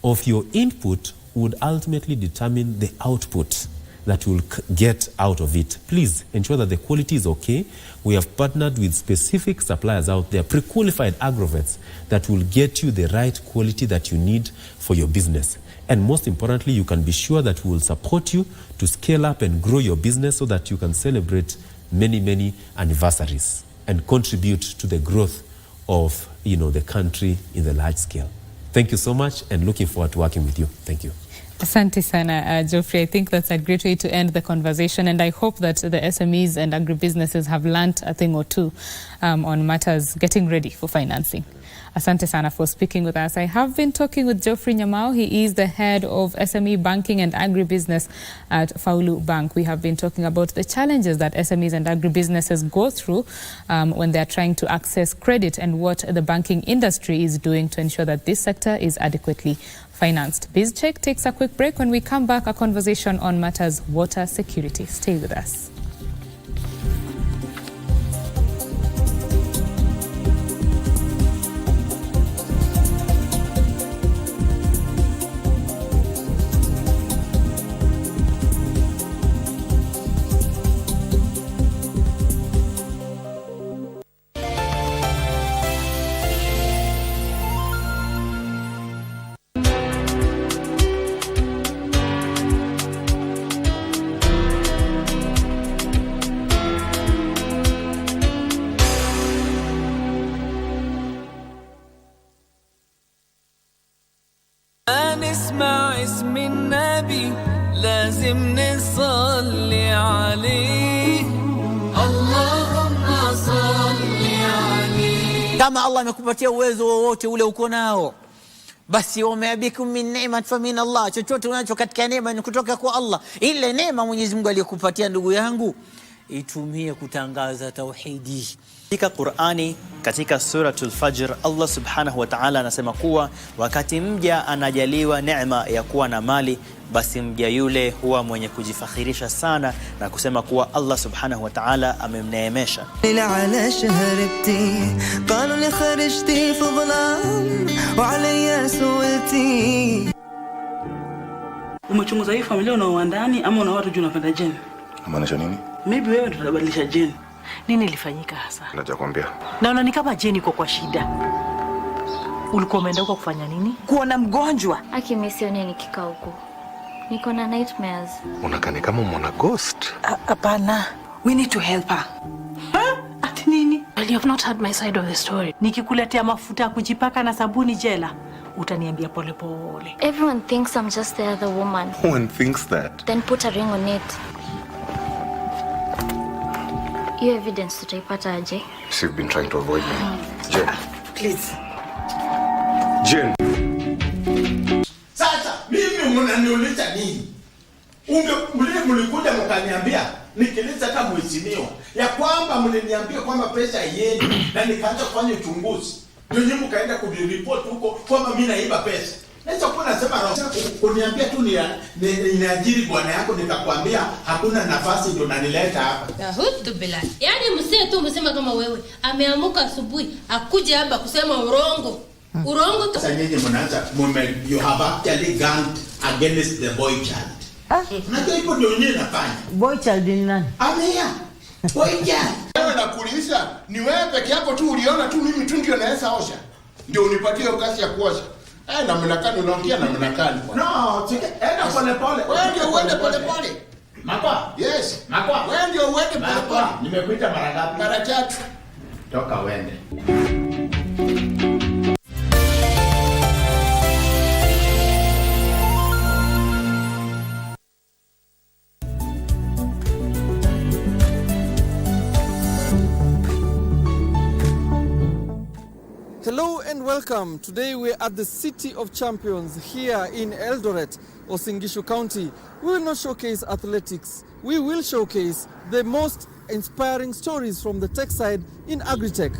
of your input would ultimately determine the output that you'll get out of it. Please ensure that the quality is okay. We have partnered with specific suppliers out there, pre-qualified agrovets that will get you the right quality that you need for your business. And most importantly, you can be sure that we will support you to scale up and grow your business so that you can celebrate many, many anniversaries and contribute to the growth of, the country in the large scale. Thank you so much, and looking forward to working with you. Thank you. Asante sana, Geoffrey. I think that's a great way to end the conversation, and I hope that the SMEs and agribusinesses have learnt a thing or two on matters getting ready for financing. Asante sana for speaking with us. I have been talking with Geoffrey Nyamao. He is the head of SME banking and agribusiness at Faulu Bank. We have been talking about the challenges that SMEs and agribusinesses go through when they are trying to access credit, and what the banking industry is doing to ensure that this sector is adequately financed. BizCheck takes a quick break. When we come back, a conversation on matters water security. Stay with us. نسمع اسم النبي لازم نصلي عليه اللهم صل عليه Kama Allah amekupatia uwezo wowote ule uko nao, basi wameabikum min ni'mat fa min Allah, chochote unacho katika neema ni kutoka kwa Allah. Ile neema Mwenyezi Mungu aliyokupatia ndugu yangu, itumie kutangaza tauhidi. Katika Qur'ani, katika suratul Fajr, Allah subhanahu wa ta'ala anasema kuwa wakati mja anajaliwa neema ya kuwa na mali, basi mja yule huwa mwenye kujifakhirisha sana na kusema kuwa Allah subhanahu wa ta'ala amemneemesha. Umechunguza hii familia una ndani ama una watu juu unapenda jeni? Maanisha nini? Maybe wewe ndio utabadilisha jeni. Nini ilifanyika hasa? Nakwambia. Naona ni kama jeni iko kwa shida. Ulikuwa umeenda huko kufanya nini? Kuona mgonjwa. Aki mimi sioni nikikaa huko. Niko na nightmares. Unakani kama mwana ghost? Hapana. We need to help her. Ati nini? Well, you have not heard my side of the story. Nikikuletea mafuta ya kujipaka na sabuni jela, utaniambia pole pole. Everyone thinks I'm just the other woman. Who one thinks that? Then put a ring on it. Your evidence tutaipata aje? So you've been trying to avoid me. Jen. Please. Jen. Sasa mimi mnaniuliza nini? Mlikuja mkaniambia nikiliza kama mheshimiwa ya kwamba mliniambia kwamba pesa yenu na nikaanza kufanya uchunguzi. Ndio nyinyi mkaenda kuriport huko kwamba mimi naiba pesa. Naweza kuwa nasema uniambia tu niajiri bwana yako, nikakwambia hakuna nafasi, ndio nanileta hapa. Yahudu bila. Yaani msee tu umesema kama wewe ameamuka asubuhi akuje hapa kusema urongo. Urongo tu. Sasa nyinyi mnaanza you have actually gone against the boy child. Unajua hiyo ndio nyinyi nafanya. Boy child ni nani? Amea. Boy child. Wewe nakuuliza, ni wewe peke yako tu uliona tu mimi tu ndio naweza osha? Ndio unipatie kazi ya kuosha. Na mnakani unaongea na mnakani. No, enda pole pole. Wewe ndio uende pole pole. Makwa? Yes. Makwa. Wewe ndio uende pole pole. Nimekuita mara ngapi? Mara 3. Toka uende. Hello and welcome. Today we're at the City of Champions here in Eldoret, Uasin Gishu County. We will not showcase athletics. We will showcase the most inspiring stories from the tech side in agri-tech.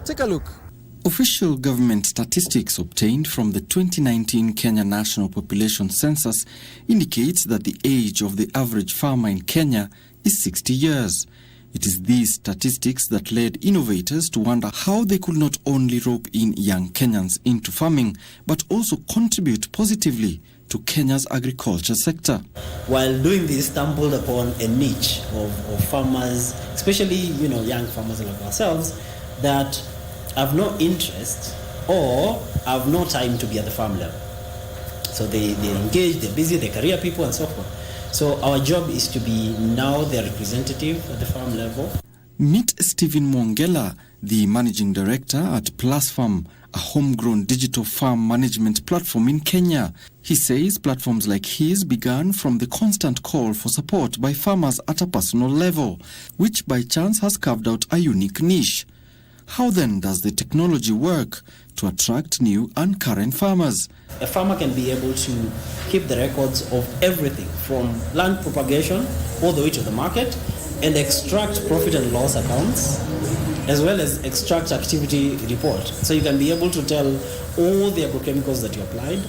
Take a look. Official government statistics obtained from the 2019 Kenya National Population Census indicates that the age of the average farmer in Kenya is 60 years. It is these statistics that led innovators to wonder how they could not only rope in young Kenyans into farming, but also contribute positively to Kenya's agriculture sector. While doing this, stumbled upon a niche of farmers, especially young farmers like ourselves, that have no interest or have no time to be at the farm level. So they're engaged, they're busy, they're career people and so forth. So our job is to be now their representative at the farm level. Meet Stephen Mwongela, the managing director at Plus Farm, a homegrown digital farm management platform in Kenya. He says platforms like his began from the constant call for support by farmers at a personal level, which by chance has carved out a unique niche. How then does the technology work to attract new and current farmers? A farmer can be able to keep the records of everything from land propagation all the way to the market and extract profit and loss accounts as well as extract activity report. So you can be able to tell all the agrochemicals that you applied,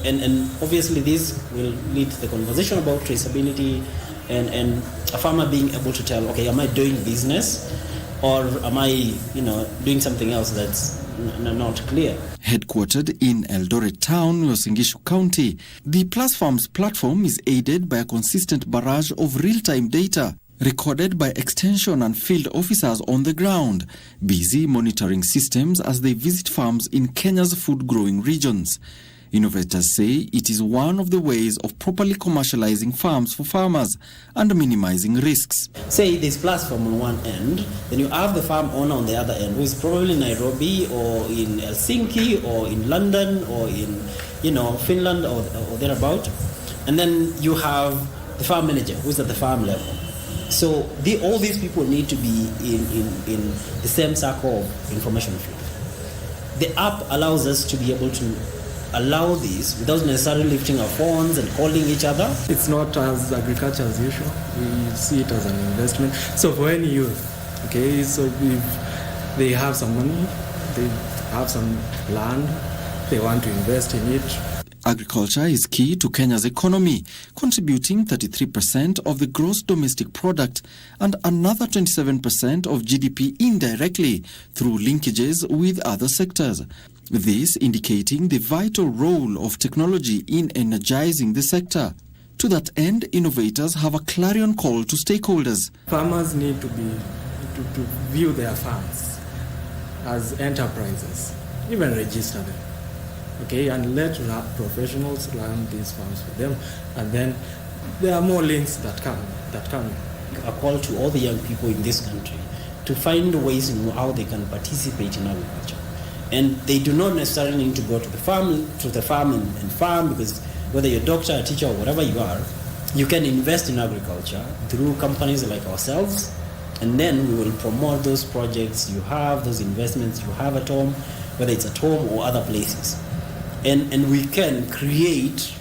and obviously this will lead to the conversation about traceability and a farmer being able to tell, okay, am I doing business or am I doing something else that's not clear. Headquartered in Eldoret Town, Uasin Gishu County, the Plus Farms platform is aided by a consistent barrage of real-time data recorded by extension and field officers on the ground, busy monitoring systems as they visit farms in Kenya's food-growing regions. Innovators say it is one of the ways of properly commercializing farms for farmers and minimizing risks. Say there's platform on one end, then you have the farm owner on the other end, who is probably in Nairobi or in Helsinki or in London or in Finland or thereabout. And then you have the farm manager who's at the farm level. So all these people need to be in the same circle of information flow. The app allows us to be able to allow this without necessarily lifting our phones and calling each other. It's not as agriculture as usual. We see it as an investment. So for any youth, okay, so if they have some money, they have some land, they want to invest in it. Agriculture is key to Kenya's economy, contributing 33% of the gross domestic product and another 27% of GDP indirectly through linkages with other sectors. This indicating the vital role of technology in energizing the sector. To that end, innovators have a clarion call to stakeholders. Farmers need to view their farms as enterprises, even register them. Okay, and let professionals run these farms for them, and then there are more links that come. A call to all the young people in this country to find ways in how they can participate in agriculture, and they do not necessarily need to go to the farm and farm, because whether you're a doctor, a teacher, or whatever you are, you can invest in agriculture through companies like ourselves, and then we will promote those projects you have, those investments you have at home, whether it's at home or other places. And we can create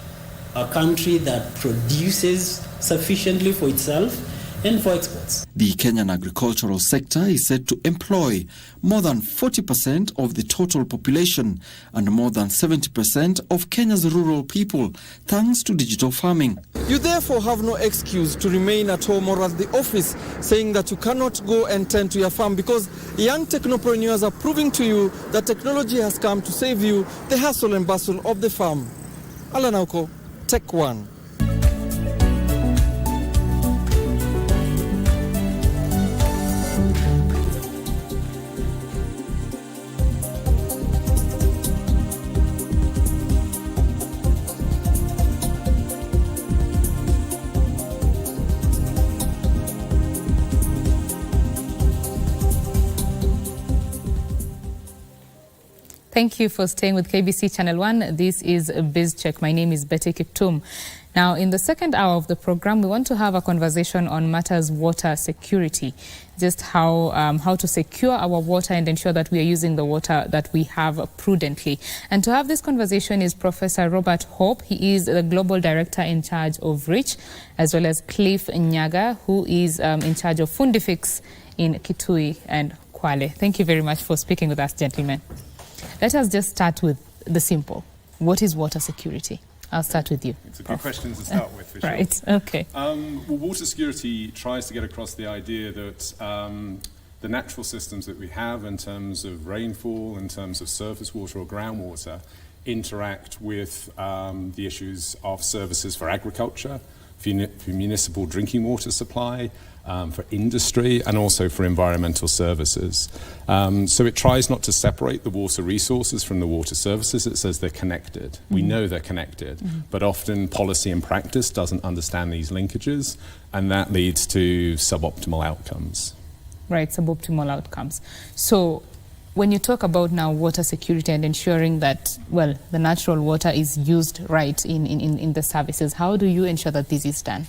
a country that produces sufficiently for itself and for exports. The Kenyan agricultural sector is said to employ more than 40% of the total population and more than 70% of Kenya's rural people, thanks to digital farming. You therefore have no excuse to remain at home or at the office saying that you cannot go and tend to your farm, because young technopreneurs are proving to you that technology has come to save you the hustle and bustle of the farm. Alan Auko, Tech One. Thank you for staying with KBC Channel 1. This is BizCheck. My name is Betty Kiptum. Now, in the second hour of the program, we want to have a conversation on matters water security, just how to secure our water and ensure that we are using the water that we have prudently. And to have this conversation is Professor Robert Hope. He is the Global Director in charge of REACH, as well as Cliff Nyaga, who is in charge of Fundifix in Kitui and Kwale. Thank you very much for speaking with us, gentlemen. Let us just start with the simple. What is water security? I'll start with you. It's a good question to start with, for sure. Right, okay. Well, water security tries to get across the idea that the natural systems that we have in terms of rainfall, in terms of surface water or groundwater, interact with the issues of services for agriculture, for municipal drinking water supply, for industry, and also for environmental services. So it tries not to separate the water resources from the water services. It says they're connected. Mm-hmm. We know they're connected, but often policy and practice doesn't understand these linkages, and that leads to suboptimal outcomes. Right, suboptimal outcomes. So when you talk about now water security and ensuring that, well, the natural water is used right in the services, how do you ensure that this is done?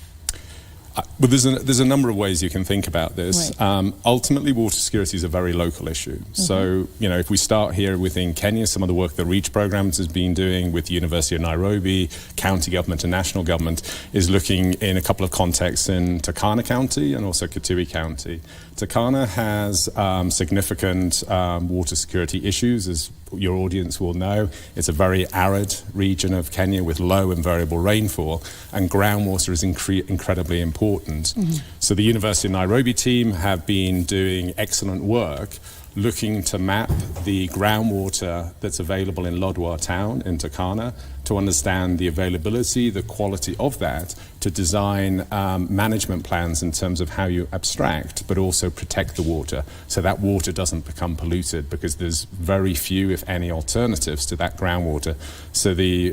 Well, there's a number of ways you can think about this. Right. Ultimately, water security is a very local issue. Mm-hmm. So, if we start here within Kenya, some of the work the REACH programs has been doing with the University of Nairobi, county government and national government is looking in a couple of contexts in Turkana County and also Kitui County. Turkana has significant water security issues, as your audience will know. It's a very arid region of Kenya with low and variable rainfall, and groundwater is incredibly important. Mm-hmm. So the University of Nairobi team have been doing excellent work looking to map the groundwater that's available in Lodwar town in Turkana to understand the availability, the quality of that, to design management plans in terms of how you abstract but also protect the water so that water doesn't become polluted, because there's very few, if any, alternatives to that groundwater. So the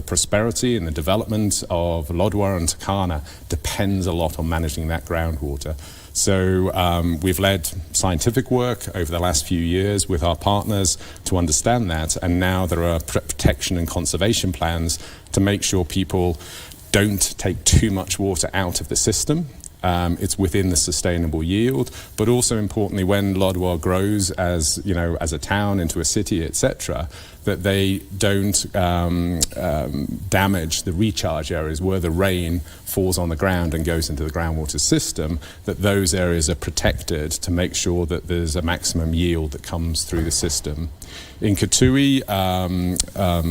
prosperity and the development of Lodwar and Turkana depends a lot on managing that groundwater. So we've led scientific work over the last few years with our partners to understand that, and now there are protection and conservation plans to make sure people don't take too much water out of the system it's within the sustainable yield, but also importantly, when Lodwar grows as a town into a city, etc., that they don't damage the recharge areas where the rain falls on the ground and goes into the groundwater system, that those areas are protected to make sure that there's a maximum yield that comes through the system. In Kitui,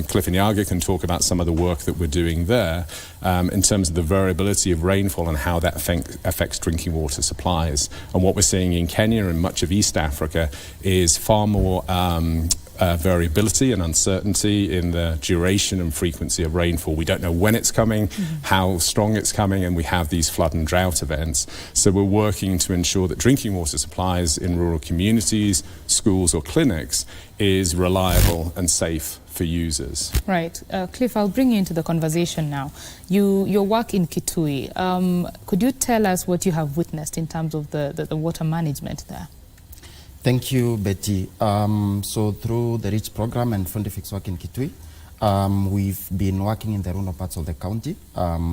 Cliff and Yaga can talk about some of the work that we're doing there in terms of the variability of rainfall and how that affects drinking water supplies. And what we're seeing in Kenya and much of East Africa is far more variability and uncertainty in the duration and frequency of rainfall. We don't know when it's coming, how strong it's coming, and we have these flood and drought events. So we're working to ensure that drinking water supplies in rural communities, schools or clinics is reliable and safe for users. Right. Cliff, I'll bring you into the conversation now. Your work in Kitui, could you tell us what you have witnessed in terms of the water management there? Thank you, Betty. So through the REACH program and Fundifix work in Kitui, we've been working in the rural parts of the county,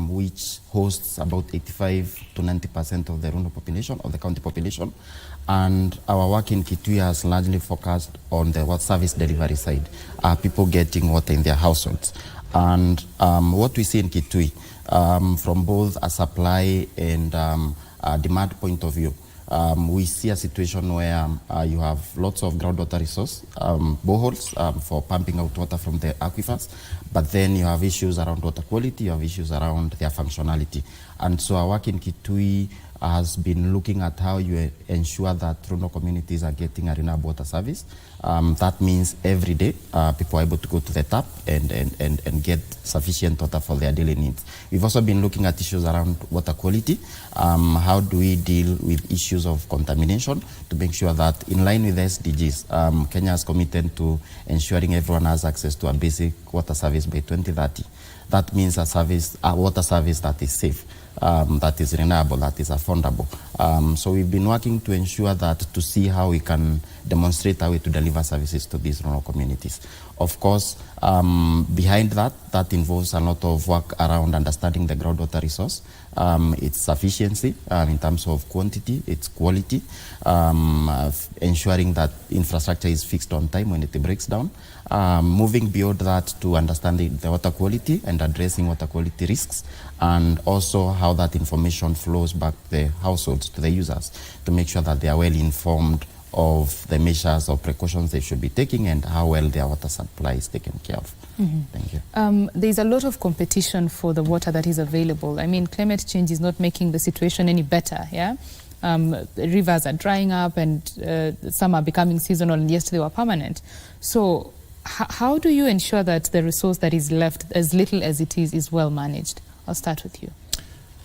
which hosts about 85 to 90% of the rural population, of the county population. And our work in Kitui has largely focused on the water service delivery side, people getting water in their households. And what we see in Kitui, from both a supply and a demand point of view, we see a situation where you have lots of groundwater resource, boreholes for pumping out water from the aquifers, but then you have issues around water quality, you have issues around their functionality. And so our work in Kitui has been looking at how you ensure that rural communities are getting a renewable water service. That means every day people are able to go to the tap and get sufficient water for their daily needs. We've also been looking at issues around water quality. How do we deal with issues of contamination to make sure that in line with the SDGs, Kenya is committed to ensuring everyone has access to a basic water service by 2030. That means a water service that is safe, that is renewable, that is affordable. So we've been working to ensure that, to see how we can demonstrate a way to deliver services to these rural communities. Of course, behind that involves a lot of work around understanding the groundwater resource, its sufficiency in terms of quantity, its quality, ensuring that infrastructure is fixed on time when it breaks down, moving beyond that to understanding the water quality and addressing water quality risks, and also how that information flows back to the households, to the users, to make sure that they are well informed of the measures or precautions they should be taking and how well their water supply is taken care of. Thank you. There's a lot of competition for the water that is available. I mean, climate change is not making the situation any better, yeah? Rivers are drying up and some are becoming seasonal, and yesterday were permanent. So how do you ensure that the resource that is left, as little as it is well managed? I'll start with you.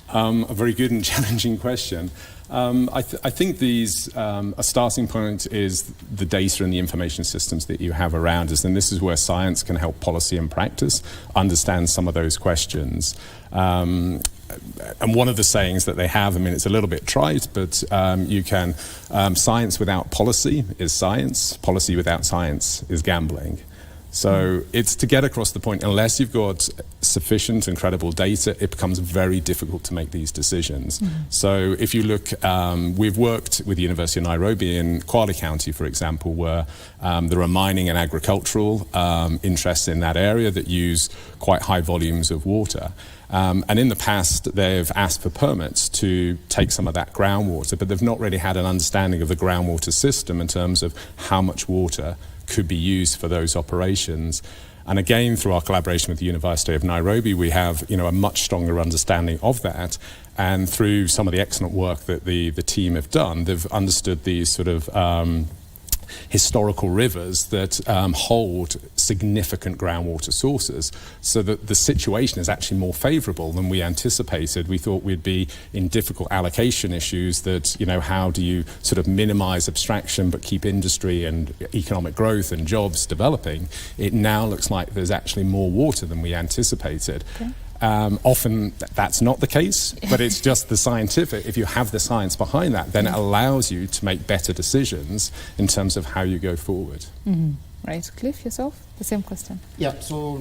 A very good and challenging question. I think a starting point is the data and the information systems that you have around us, and this is where science can help policy and practice understand some of those questions. And one of the sayings that they have, I mean, it's a little bit trite, but you can, science without policy is science, policy without science is gambling. So it's to get across the point, unless you've got sufficient and credible data, it becomes very difficult to make these decisions. So if you look, we've worked with the University of Nairobi in Kwale County, for example, where there are mining and agricultural interests in that area that use quite high volumes of water. And in the past, they've asked for permits to take some of that groundwater, but they've not really had an understanding of the groundwater system in terms of how much water could be used for those operations. And again, through our collaboration with the University of Nairobi, we have, a much stronger understanding of that. And through some of the excellent work that the team have done, they've understood these sort of historical rivers that hold significant groundwater sources, so that the situation is actually more favorable than we anticipated. We thought we'd be in difficult allocation issues that, how do you sort of minimize abstraction but keep industry and economic growth and jobs developing? It now looks like there's actually more water than we anticipated. Okay. Often that's not the case, but it's just the scientific. If you have the science behind that, then it allows you to make better decisions in terms of how you go forward. Right. Cliff, yourself? The same question. Yeah, so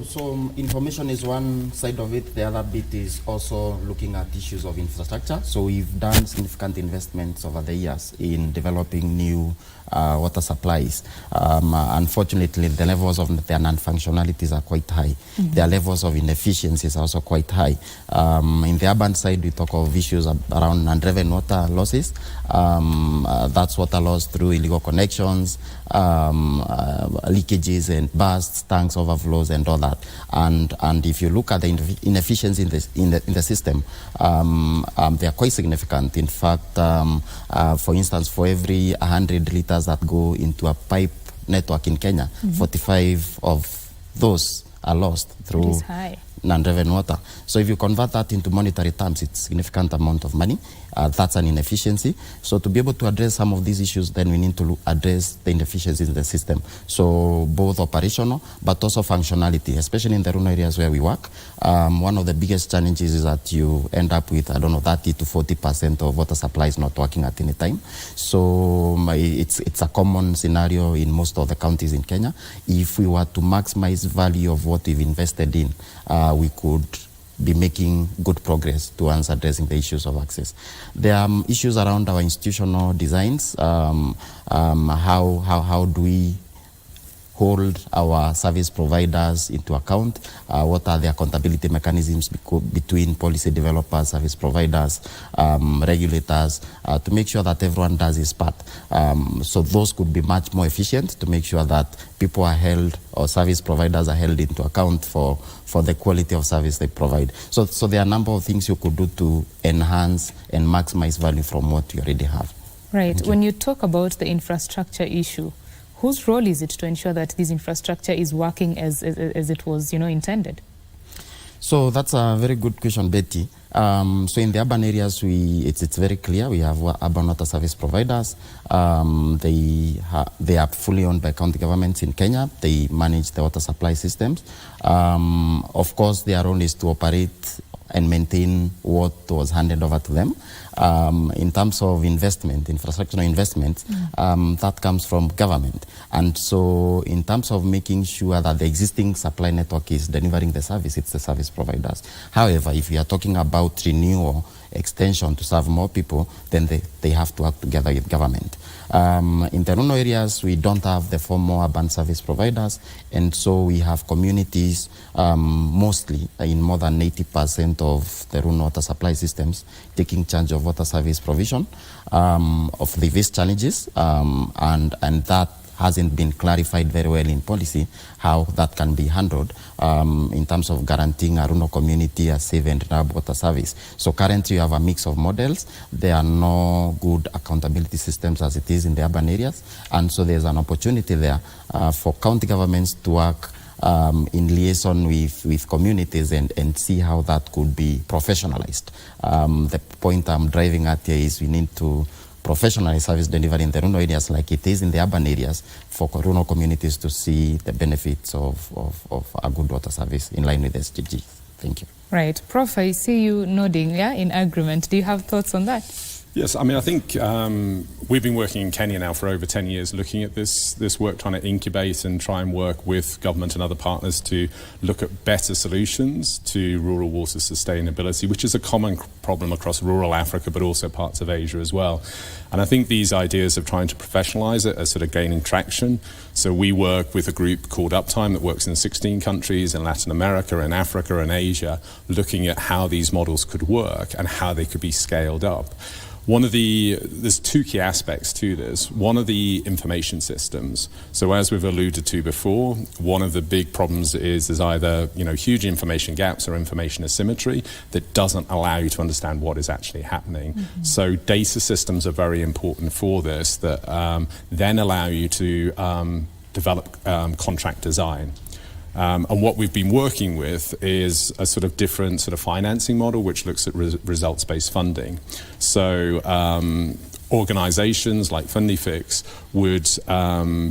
information is one side of it. The other bit is also looking at issues of infrastructure. So we've done significant investments over the years in developing new water supplies. Unfortunately, the levels of their non-functionalities are quite high. Their levels of inefficiencies are also quite high. In the urban side, we talk of issues around non-driven water losses. That's water loss through illegal connections, leakages and bursts, tanks overflows and all that. And if you look at the inefficiencies in the system, they are quite significant. In fact, for instance, for every 100 liters that go into a pipe network in Kenya, 45 of those are lost through non-driven water. So if you convert that into monetary terms, it's a significant amount of money. That's an inefficiency. So to be able to address some of these issues, then we need to address the inefficiencies in the system. So both operational, but also functionality, especially in the rural areas where we work. One of the biggest challenges is that you end up with, 30 to 40% of water supplies not working at any time. So it's a common scenario in most of the counties in Kenya. If we were to maximize value of what we've invested in, we could be making good progress towards addressing the issues of access. There are issues around our institutional designs. How do we hold our service providers into account? What are the accountability mechanisms between policy developers, service providers, regulators, to make sure that everyone does his part? So those could be much more efficient to make sure that people are held, or service providers are held into account for the quality of service they provide. So there are a number of things you could do to enhance and maximize value from what you already have. Right. When you talk about the infrastructure issue, whose role is it to ensure that this infrastructure is working as it was, intended? So that's a very good question, Betty. So in the urban areas, it's very clear. We have urban water service providers. They are fully owned by county governments in Kenya. They manage the water supply systems. Of course, their role is to operate and maintain what was handed over to them. In terms of investment, infrastructural investments, that comes from government. And so in terms of making sure that the existing supply network is delivering the service, it's the service providers. However, if we are talking about renewal, extension to serve more people, then they have to work together with government. In the rural areas, we don't have the formal urban service providers, and so we have communities, mostly in more than 80% of the rural water supply systems, taking charge of water service provision of these challenges, and that hasn't been clarified very well in policy how that can be handled in terms of guaranteeing a rural community a safe and reliable water service. So currently you have a mix of models. There are no good accountability systems as it is in the urban areas, and so there's an opportunity there for county governments to work in liaison with communities and see how that could be professionalized. The point I'm driving at here is we need to professional service delivery in the rural areas like it is in the urban areas for rural communities to see the benefits of a good water service in line with SDG. Thank you. Right. Prof, I see you nodding, in agreement. Do you have thoughts on that? Yes, I think we've been working in Kenya now for over 10 years looking at this work, trying to incubate and try and work with government and other partners to look at better solutions to rural water sustainability, which is a common problem across rural Africa, but also parts of Asia as well. And I think these ideas of trying to professionalize it are sort of gaining traction. So we work with a group called Uptime that works in 16 countries in Latin America and Africa and Asia, looking at how these models could work and how they could be scaled up. There's two key aspects to this. One of the information systems. So as we've alluded to before, one of the big problems is there's either huge information gaps or information asymmetry that doesn't allow you to understand what is actually happening. Mm-hmm. So data systems are very important for this that then allow you to develop contract design. And what we've been working with is a sort of different sort of financing model which looks at results-based funding. So organizations like Fundifix would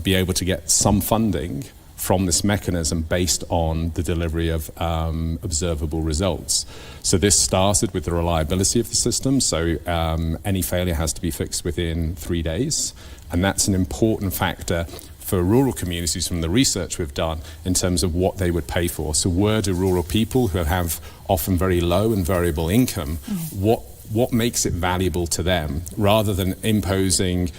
be able to get some funding from this mechanism based on the delivery of observable results. So this started with the reliability of the system. So any failure has to be fixed within 3 days. And that's an important factor for rural communities from the research we've done in terms of what they would pay for. So where do rural people who have often very low and variable income, what makes it valuable to them, rather than imposing,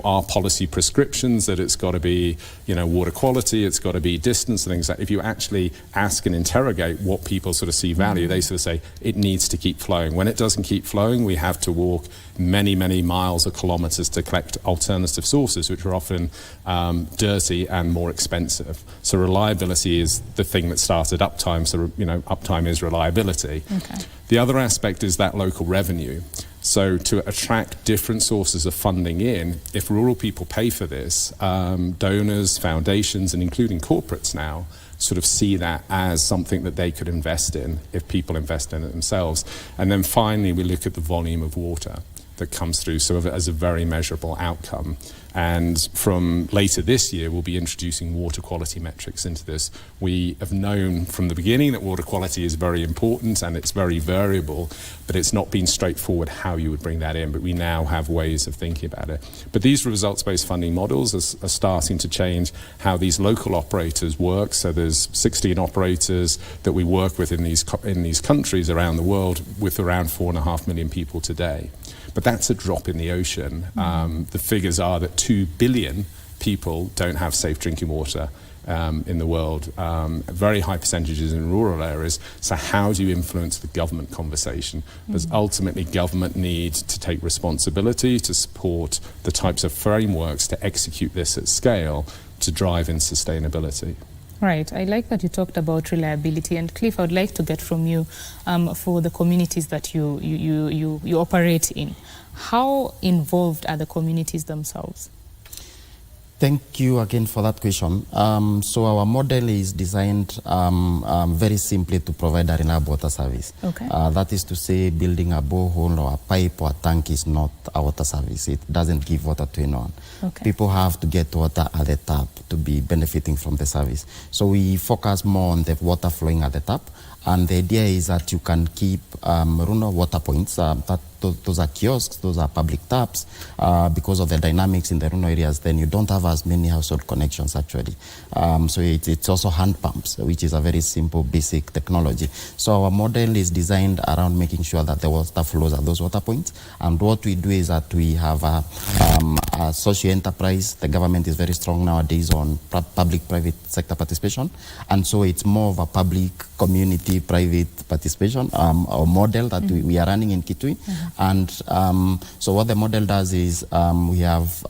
our policy prescriptions that it's got to be, water quality, it's got to be distance and things like that. If you actually ask and interrogate what people sort of see value, they sort of say it needs to keep flowing. When it doesn't keep flowing, we have to walk many, many miles or kilometres to collect alternative sources, which are often dirty and more expensive. So reliability is the thing that started uptime. So, uptime is reliability. Okay. The other aspect is that local revenue. So to attract different sources of funding in, if rural people pay for this, donors, foundations, and including corporates now sort of see that as something that they could invest in if people invest in it themselves. And then finally, we look at the volume of water that comes through, so as a very measurable outcome. And from later this year, we'll be introducing water quality metrics into this. We have known from the beginning that water quality is very important and it's very variable, but it's not been straightforward how you would bring that in. But we now have ways of thinking about it. But these results-based funding models are starting to change how these local operators work. So there's 16 operators that we work with in these countries around the world, with around 4.5 million people today. But that's a drop in the ocean. The figures are that 2 billion people don't have safe drinking water in the world, very high percentages in rural areas. So how do you influence the government conversation? Because ultimately government needs to take responsibility to support the types of frameworks to execute this at scale to drive in sustainability. Right. I like that you talked about reliability. And Cliff, I would like to get from you, for the communities that you operate in, how involved are the communities themselves? Thank you again for that question. So our model is designed very simply to provide a reliable water service. Okay. That is to say, building a borehole or a pipe or a tank is not a water service. It doesn't give water to anyone. Okay. People have to get water at the tap to be benefiting from the service. So we focus more on the water flowing at the tap. And the idea is that you can keep rural water points. Those are kiosks, those are public taps. Because of the dynamics in the rural areas, then you don't have as many household connections actually. So it's also hand pumps, which is a very simple, basic technology. So our model is designed around making sure that the water flows at those water points. And what we do is that we have a social enterprise. The government is very strong nowadays on public-private sector participation. And so it's more of a public community private participation or model that we are running in Kitui. And so what the model does is we have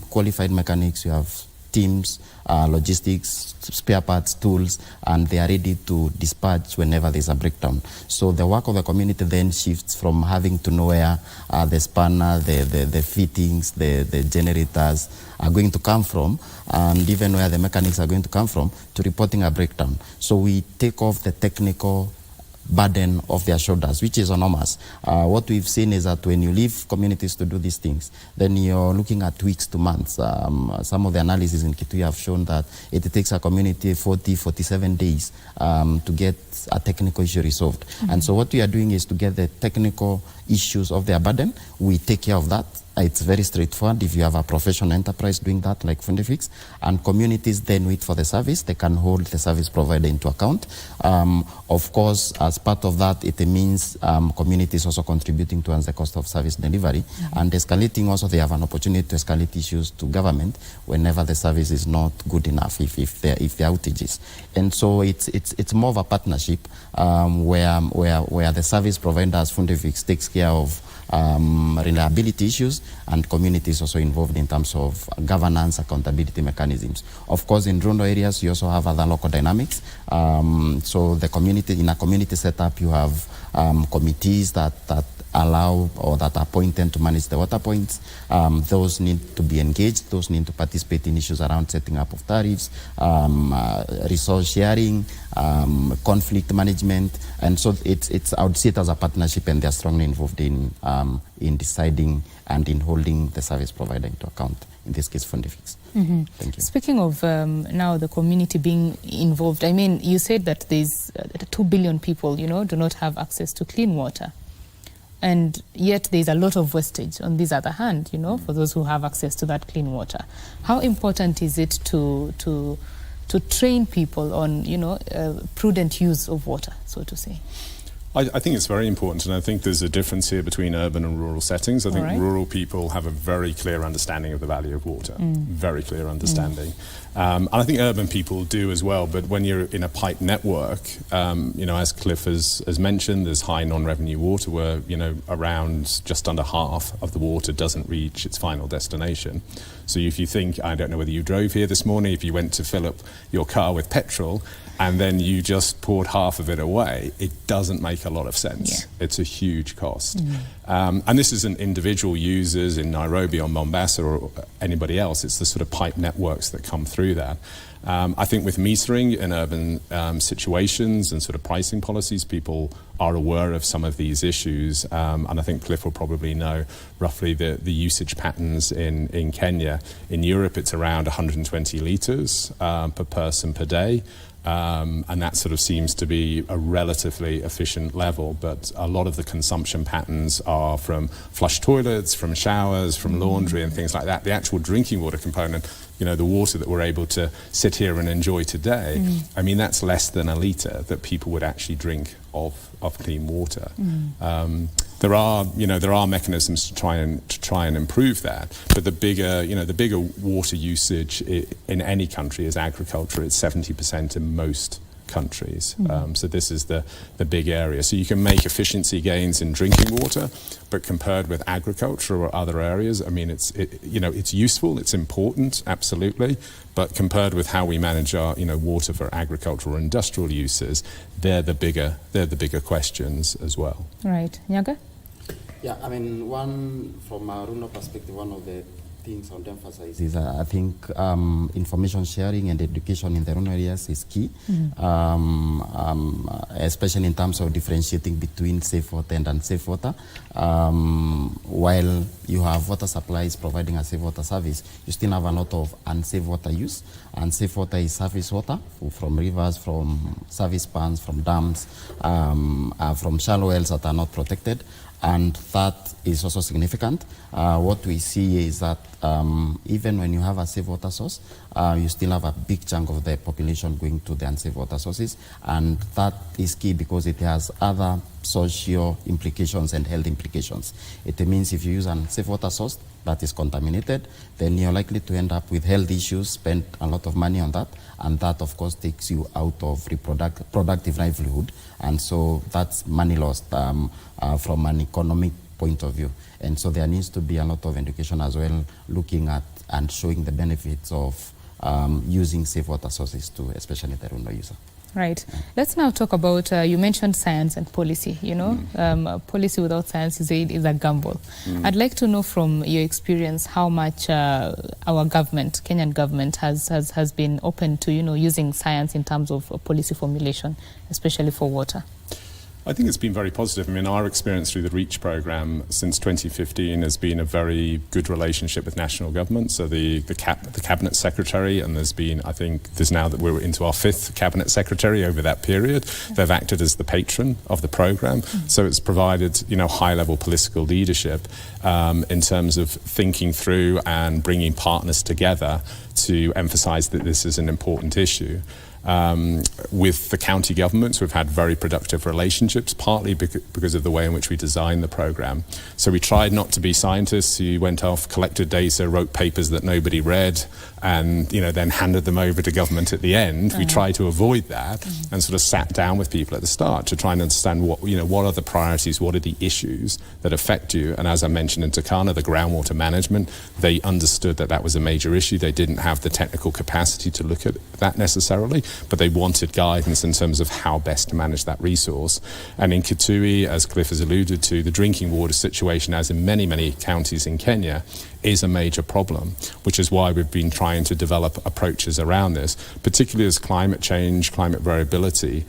qualified mechanics, we have teams, logistics, spare parts, tools, and they are ready to dispatch whenever there's a breakdown. So the work of the community then shifts from having to know where the spanner, the fittings, the generators are going to come from, and even where the mechanics are going to come from, to reporting a breakdown. So we take off the technical burden off their shoulders, which is enormous. What we've seen is that when you leave communities to do these things, then you're looking at weeks to months. Some of the analysis in Kitui have shown that it takes a community 47 days to get a technical issue resolved. And so what we are doing is to get the technical issues of their burden. We take care of that. It's very straightforward if you have a professional enterprise doing that, like Fundifix, and communities then wait for the service. They can hold the service provider into account. Of course, as part of that, it means communities also contributing towards the cost of service delivery, and escalating also. They have an opportunity to escalate issues to government whenever the service is not good enough, if the outages. And so it's more of a partnership where the service provider, as Fundifix, takes care of reliability issues, and communities also involved in terms of governance, accountability mechanisms. Of course, in rural areas, you also have other local dynamics. So the community, in a community setup, you have committees that allow or that are appointed to manage the water points. Those need to be engaged. Those need to participate in issues around setting up of tariffs, resource sharing, conflict management. And so I would see it as a partnership, and they're strongly involved in deciding and in holding the service provider into account, in this case Fundifix. Thank you. Speaking of now the community being involved, I mean, you said that there's 2 billion people, do not have access to clean water. And yet there's a lot of wastage on this other hand, for those who have access to that clean water. How important is it to train people on, prudent use of water, so to say? I think it's very important, and I think there's a difference here between urban and rural settings. I think rural people have a very clear understanding of the value of water, very clear understanding. And I think urban people do as well, but when you're in a pipe network, as Cliff has mentioned, there's high non-revenue water where, around just under half of the water doesn't reach its final destination. So if you think, I don't know whether you drove here this morning, if you went to fill up your car with petrol, and then you just poured half of it away, it doesn't make a lot of sense. Yeah. It's a huge cost. And this isn't individual users in Nairobi or Mombasa or anybody else. It's the sort of pipe networks that come through that. I think with metering in urban situations and sort of pricing policies, people are aware of some of these issues. And I think Cliff will probably know roughly the usage patterns in Kenya. In Europe, it's around 120 litres per person per day. And that sort of seems to be a relatively efficient level, but a lot of the consumption patterns are from flush toilets, from showers, from laundry and things like that. The actual drinking water component, the water that we're able to sit here and enjoy today, I mean, that's less than a litre that people would actually drink of clean water. There are mechanisms to try and improve that, but the bigger water usage in any country is agriculture. It's 70% in most countries. So this is the big area. So you can make efficiency gains in drinking water, but compared with agriculture or other areas, I mean, it's useful, it's important, absolutely. But compared with how we manage our water for agricultural or industrial uses, they're the bigger questions as well. Right, Nyaga? Yeah, I mean, from a rural perspective, one of the things I want to emphasize is I think information sharing and education in the rural areas is key, especially in terms of differentiating between safe water and unsafe water. While you have water supplies providing a safe water service, you still have a lot of unsafe water use. Unsafe water is surface water from rivers, from service ponds, from dams, from shallow wells that are not protected. And that is also significant. What we see is that even when you have a safe water source, you still have a big chunk of the population going to the unsafe water sources. And that is key because it has other socio implications and health implications. It means if you use an unsafe water source that is contaminated, then you're likely to end up with health issues, spend a lot of money on that, and that of course takes you out of productive livelihood. And so that's money lost from an economic point of view. And so there needs to be a lot of education as well, looking at and showing the benefits of using safe water sources to especially the rural user. Right. Let's now talk about, you mentioned science and policy, policy without science is a gamble. I'd like to know from your experience how much our government, Kenyan government, has been open to, using science in terms of policy formulation, especially for water. I think it's been very positive. I mean, our experience through the REACH program since 2015 has been a very good relationship with national government. So the cabinet secretary, and there's now that we're into our 5th cabinet secretary over that period, they've acted as the patron of the program. So it's provided, high-level political leadership in terms of thinking through and bringing partners together to emphasize that this is an important issue. With the county governments, we've had very productive relationships, partly because of the way in which we designed the program. So we tried not to be scientists who went off, collected data, wrote papers that nobody read, and then handed them over to government at the end. We tried to avoid that and sort of sat down with people at the start to try and understand what are the priorities, what are the issues that affect you. And as I mentioned in Turkana, the groundwater management, they understood that was a major issue. They didn't have the technical capacity to look at that necessarily, but they wanted guidance in terms of how best to manage that resource. And in Kitui, as Cliff has alluded to, the drinking water situation, as in many, many counties in Kenya, is a major problem, which is why we've been trying to develop approaches around this, particularly as climate change, climate variability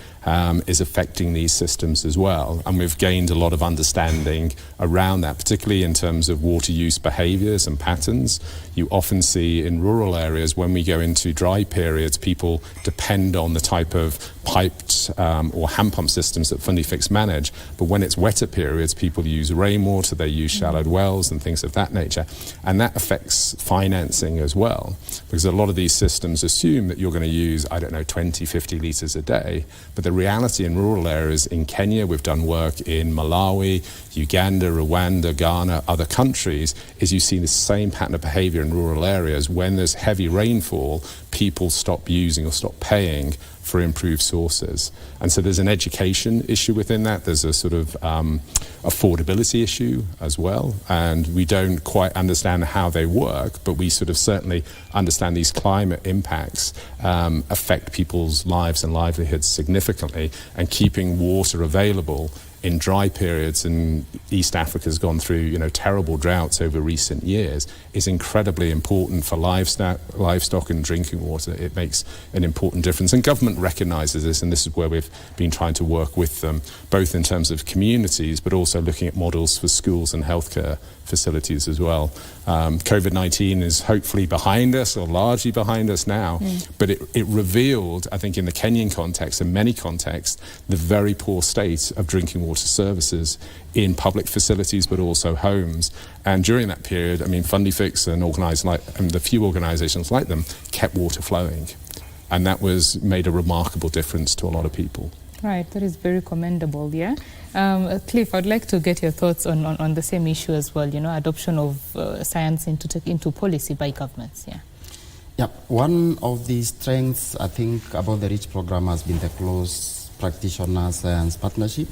is affecting these systems as well. And we've gained a lot of understanding around that, particularly in terms of water use behaviours and patterns. You often see in rural areas when we go into dry periods, people depend on the type of piped or hand pump systems that Fundifix manage. But when it's wetter periods, people use rainwater, they use shallowed wells and things of that nature. And that affects financing as well, because a lot of these systems assume that you're going to use, 20, 50 litres a day. But the reality in rural areas in Kenya, we've done work in Malawi, Uganda, Rwanda, Ghana, other countries, is you see the same pattern of behaviour in rural areas. When there's heavy rainfall, people stop using or stop paying for improved sources. And so there's an education issue within that. There's a sort of affordability issue as well. And we don't quite understand how they work, but we sort of certainly understand these climate impacts affect people's lives and livelihoods significantly, and keeping water available in dry periods, and East Africa's gone through, terrible droughts over recent years, is incredibly important for livestock and drinking water. It makes an important difference. And government recognises this, and this is where we've been trying to work with them, both in terms of communities, but also looking at models for schools and healthcare facilities as well. COVID-19 is hopefully behind us, or largely behind us now, but it revealed, I think in the Kenyan context and many contexts, the very poor state of drinking water services in public facilities, but also homes. And during that period, Fundifix and the few organisations like them kept water flowing. And that made a remarkable difference to a lot of people. Right, that is very commendable, yeah. Cliff, I'd like to get your thoughts on the same issue as well, adoption of science into policy by governments, yeah. Yeah, one of the strengths, I think, about the REACH program has been the close practitioner-science partnership.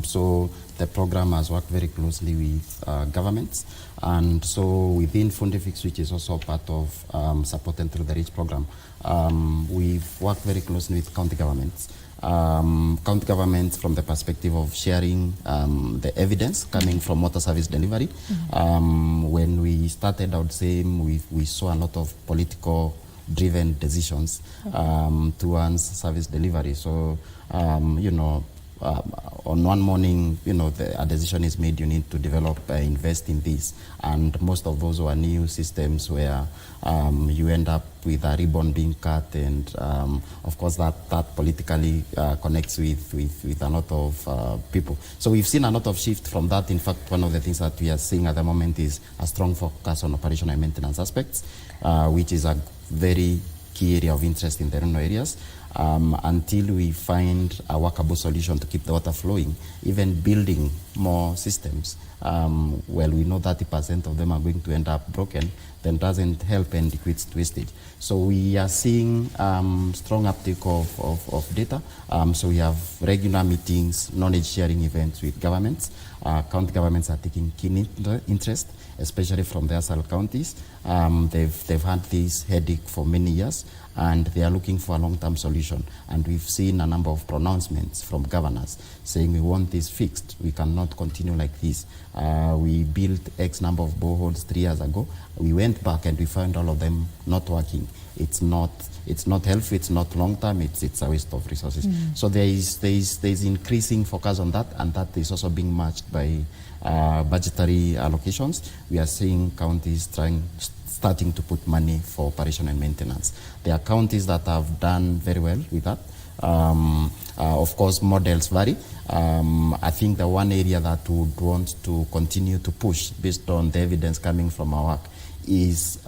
So the program has worked very closely with governments. And so within Fundifix, which is also part of supported through the REACH program, we've worked very closely with county governments. County governments from the perspective of sharing the evidence coming from water service delivery. When we started, I would say we saw a lot of political driven decisions towards service delivery. So, on one morning, a decision is made, you need to develop, invest in this. And most of those were new systems where you end up with a ribbon being cut, and of course that politically connects with a lot of people. So we've seen a lot of shift from that. In fact, one of the things that we are seeing at the moment is a strong focus on operational and maintenance aspects, which is a very key area of interest in the rural areas. Until we find a workable solution to keep the water flowing, even building more systems, well, we know 30% of them are going to end up broken, then doesn't help and equates to wastage. So we are seeing strong uptake of data. So we have regular meetings, knowledge sharing events with governments. County governments are taking keen interest, especially from the ASAL counties. They've had this headache for many years, and they are looking for a long-term solution. And we've seen a number of pronouncements from governors saying we want this fixed. We cannot continue like this. We built X number of boreholes 3 years ago. We went back and we found all of them not working. It's not healthy, it's not long-term, it's a waste of resources. So there is increasing focus on that, and that is also being matched by budgetary allocations. We are seeing counties starting to put money for operation and maintenance. There are counties that have done very well with that. Of course, models vary. I think the one area that we would want to continue to push based on the evidence coming from our work is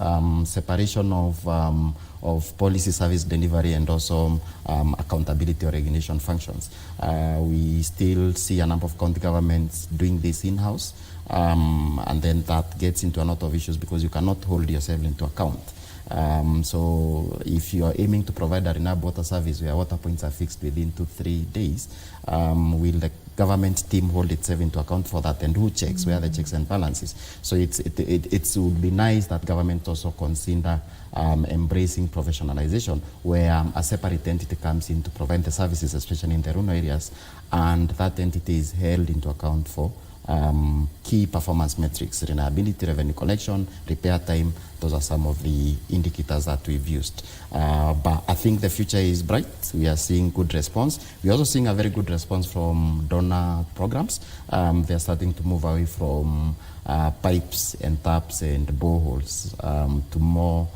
separation of policy service delivery and also accountability or regulation functions. We still see a number of county governments doing this in-house, and then that gets into a lot of issues because you cannot hold yourself into account. So if you are aiming to provide a renewable water service where water points are fixed within 2-3 days, will the government team hold itself into account for that, and who checks, where are the checks and balances? So it would be nice that government also consider embracing professionalization, where a separate entity comes in to provide the services, especially in the rural areas, and that entity is held into account for key performance metrics: reliability, revenue collection, repair time. Those are some of the indicators that we've used. But I think the future is bright. We are seeing good response. We're also seeing a very good response from donor programs. They're starting to move away from pipes and taps and boreholes to more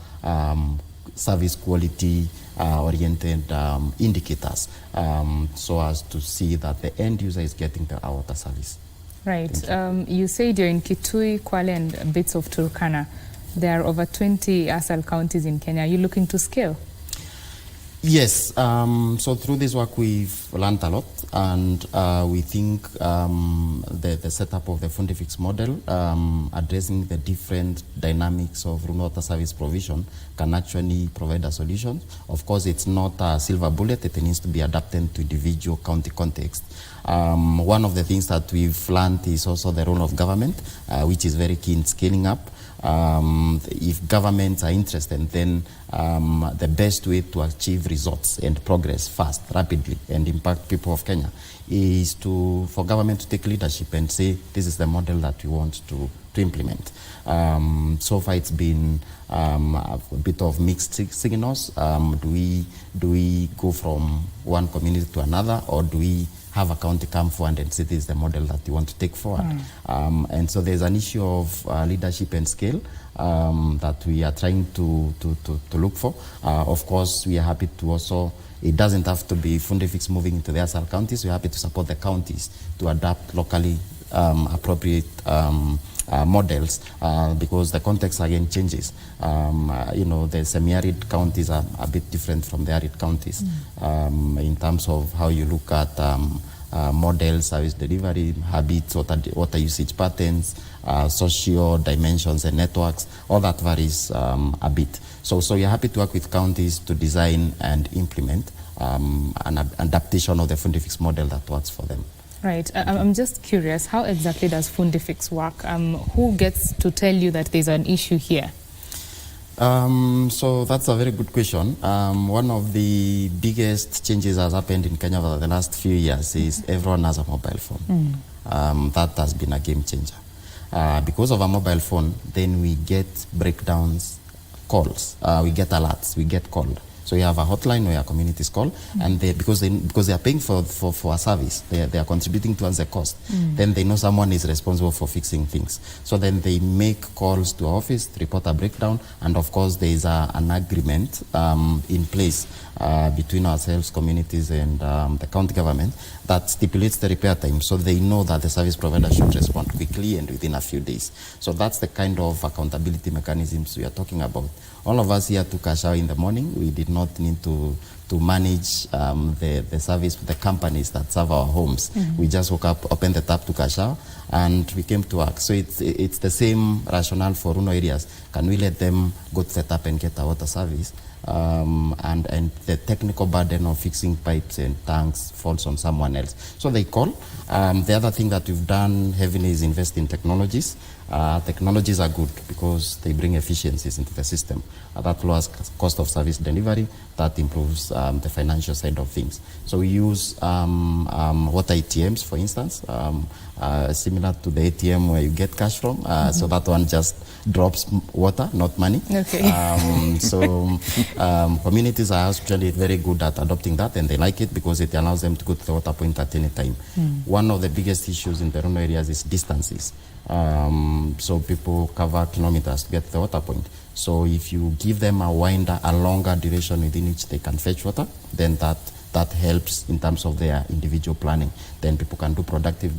service quality oriented indicators, so as to see that the end user is getting the water service. Right. You said you're in Kitui, Kwale, and bits of Turkana. There are over 20 ASAL counties in Kenya. Are you looking to scale? Yes. So through this work, we've learned a lot, and we think the setup of the Fundifix model, addressing the different dynamics of rural water service provision, can actually provide a solution. Of course, it's not a silver bullet. It needs to be adapted to individual county context. One of the things that we've learned is also the role of government, which is very key in scaling up. If governments are interested, then the best way to achieve results and progress fast, rapidly, and impact people of Kenya is for government to take leadership and say, this is the model that we want to implement. So far it's been a bit of mixed signals. Do we go from one community to another, or do we have a county come forward and say this is the model that you want to take forward? And so there's an issue of leadership and scale that we are trying to look for. Of course, we are happy to also, it doesn't have to be Fundifix moving into the ASAL counties. We're happy to support the counties to adapt locally appropriate models, because the context again changes. The semi-arid counties are a bit different from the arid counties in terms of how you look at models, service delivery, habits, water usage patterns, social dimensions and networks. All that varies a bit. So you're happy to work with counties to design and implement an adaptation of the Fundifix model that works for them. Right. I'm just curious, how exactly does Fundifix work? Who gets to tell you that there's an issue here? So that's a very good question. One of the biggest changes that has happened in Kenya over the last few years is everyone has a mobile phone. That has been a game changer. Because of a mobile phone, then we get breakdowns, calls, we get alerts, we get called. So you have a hotline where communities call, and because they are paying for a service, they are contributing towards the cost. Then they know someone is responsible for fixing things. So then they make calls to our office, report a breakdown, and of course there is an agreement in place between ourselves, communities, and the county government that stipulates the repair time, so they know that the service provider should respond quickly and within a few days. So that's the kind of accountability mechanisms we are talking about. All of us here took a shower in the morning. We did not need to manage the service with the companies that serve our homes. We just woke up, opened the tap, took a shower, and we came to work. So it's the same rationale for rural areas. Can we let them go to the tap and get a water service? And the technical burden of fixing pipes and tanks falls on someone else. So they call. The other thing that we've done heavily is invest in technologies. Technologies are good because they bring efficiencies into the system. That lowers cost of service delivery, that improves the financial side of things. So we use water ATMs, for instance, similar to the ATM where you get cash from. So that one just drops water, not money. Okay. So communities are actually very good at adopting that, and they like it because it allows them to go to the water point at any time. One of the biggest issues in the rural areas is distances. So people cover kilometers to get to the water point. So if you give them a longer duration within which they can fetch water, then that helps in terms of their individual planning. Then people can do productive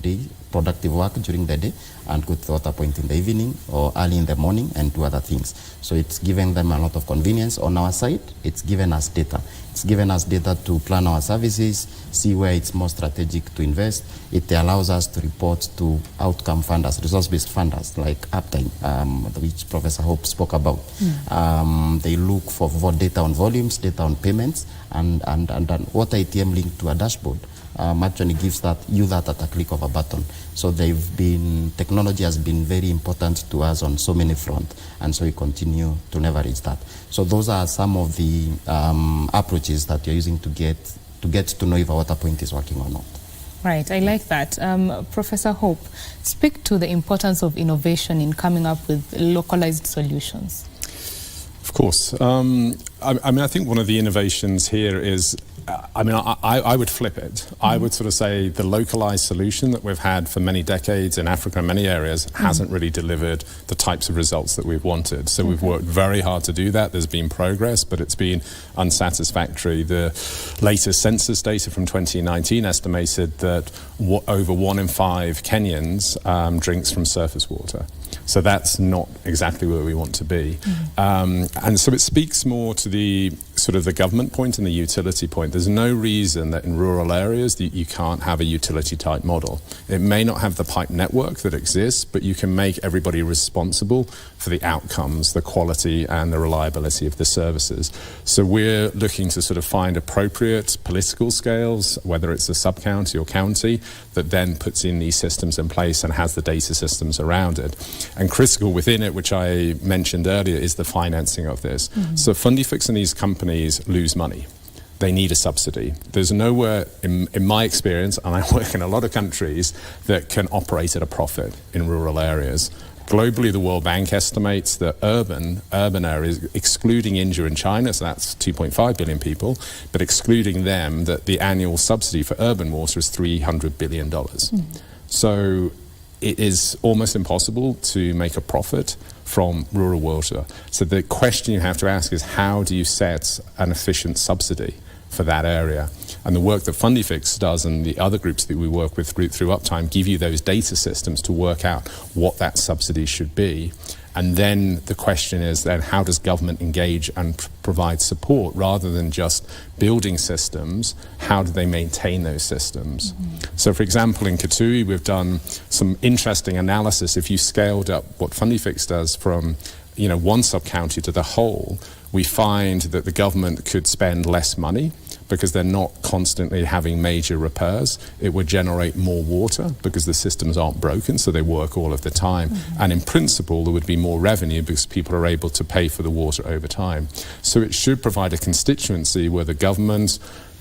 work during the day and go to the water point in the evening or early in the morning and do other things. So it's given them a lot of convenience. On our side, it's given us data. It's given us data to plan our services, see where it's more strategic to invest. It allows us to report to outcome funders, resource-based funders like Uptime, which Professor Hope spoke about. They look for data on volumes, data on payments, and water ATM linked to a dashboard actually gives you that at a click of a button. So technology has been very important to us on so many fronts, and so we continue to leverage that. So those are some of the approaches that you're using to get to know if a water point is working or not. Right, I like that. Professor Hope, speak to the importance of innovation in coming up with localized solutions. Of course. I think one of the innovations here is, I would flip it. I would sort of say the localized solution that we've had for many decades in Africa and many areas hasn't really delivered the types of results that we've wanted. So we've worked very hard to do that. There's been progress, but it's been unsatisfactory. The latest census data from 2019 estimated that over 1 in 5 Kenyans drinks from surface water. So that's not exactly where we want to be. And so it speaks more to the sort of the government point and the utility point. There's no reason that in rural areas that you can't have a utility type model. It may not have the pipe network that exists, but you can make everybody responsible for the outcomes, the quality and the reliability of the services. So we're looking to sort of find appropriate political scales, whether it's a sub-county or county, that then puts in these systems in place and has the data systems around it. And critical within it, which I mentioned earlier, is the financing of this. So Fundifix and these companies lose money. They need a subsidy. There's nowhere, in my experience, and I work in a lot of countries, that can operate at a profit in rural areas. Globally, the World Bank estimates that urban areas, excluding India and China, so that's 2.5 billion people, but excluding them, that the annual subsidy for urban water is $300 billion. So it is almost impossible to make a profit from rural water. So the question you have to ask is, how do you set an efficient subsidy for that area? And the work that Fundifix does and the other groups that we work with through Uptime give you those data systems to work out what that subsidy should be. And then the question is then, how does government engage and provide support rather than just building systems? How do they maintain those systems? So for example, in Kitui, we've done some interesting analysis. If you scaled up what Fundifix does from one sub-county to the whole, we find that the government could spend less money because they're not constantly having major repairs. It would generate more water because the systems aren't broken, so they work all of the time. And in principle, there would be more revenue because people are able to pay for the water over time. So it should provide a constituency where the government,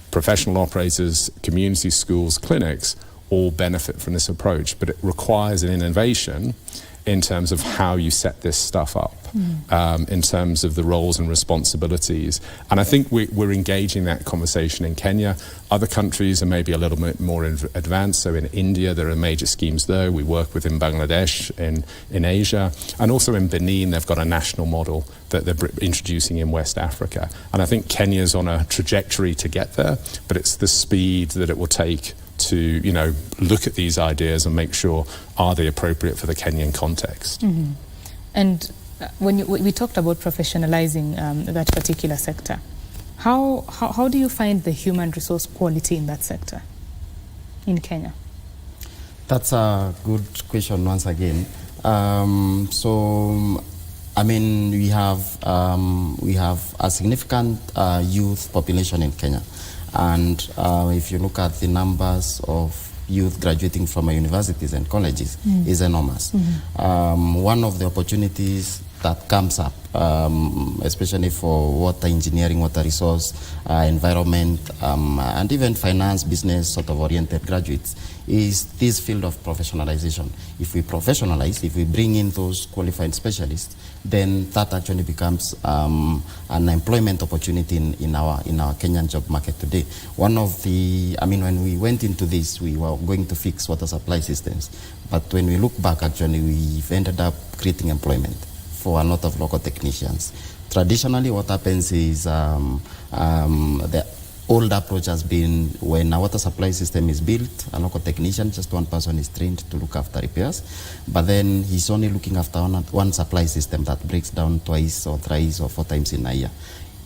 professional operators, community schools, clinics all benefit from this approach. But it requires an innovation in terms of how you set this stuff up, in terms of the roles and responsibilities. And I think we're engaging that conversation in Kenya. Other countries are maybe a little bit more advanced. So in India, there are major schemes there. We work with in Bangladesh, in Asia. And also in Benin, they've got a national model that they're introducing in West Africa. And I think Kenya's on a trajectory to get there, but it's the speed that it will take to look at these ideas and make sure, are they appropriate for the Kenyan context? And when we talked about professionalizing that particular sector, how do you find the human resource quality in that sector in Kenya? That's a good question once again. We have a significant youth population in Kenya. And if you look at the numbers of youth graduating from our universities and colleges, is enormous. One of the opportunities that comes up, especially for water engineering, water resource, environment, and even finance, business sort of oriented graduates, is this field of professionalization. If we professionalize, if we bring in those qualified specialists, then that actually becomes an employment opportunity in our Kenyan job market today. One of the, when we went into this, we were going to fix water supply systems, but when we look back, actually, we've ended up creating employment for a lot of local technicians. Traditionally, what happens is the old approach has been, when a water supply system is built, a local technician, just one person is trained to look after repairs, but then he's only looking after one supply system that breaks down twice or thrice or 4 times in a year.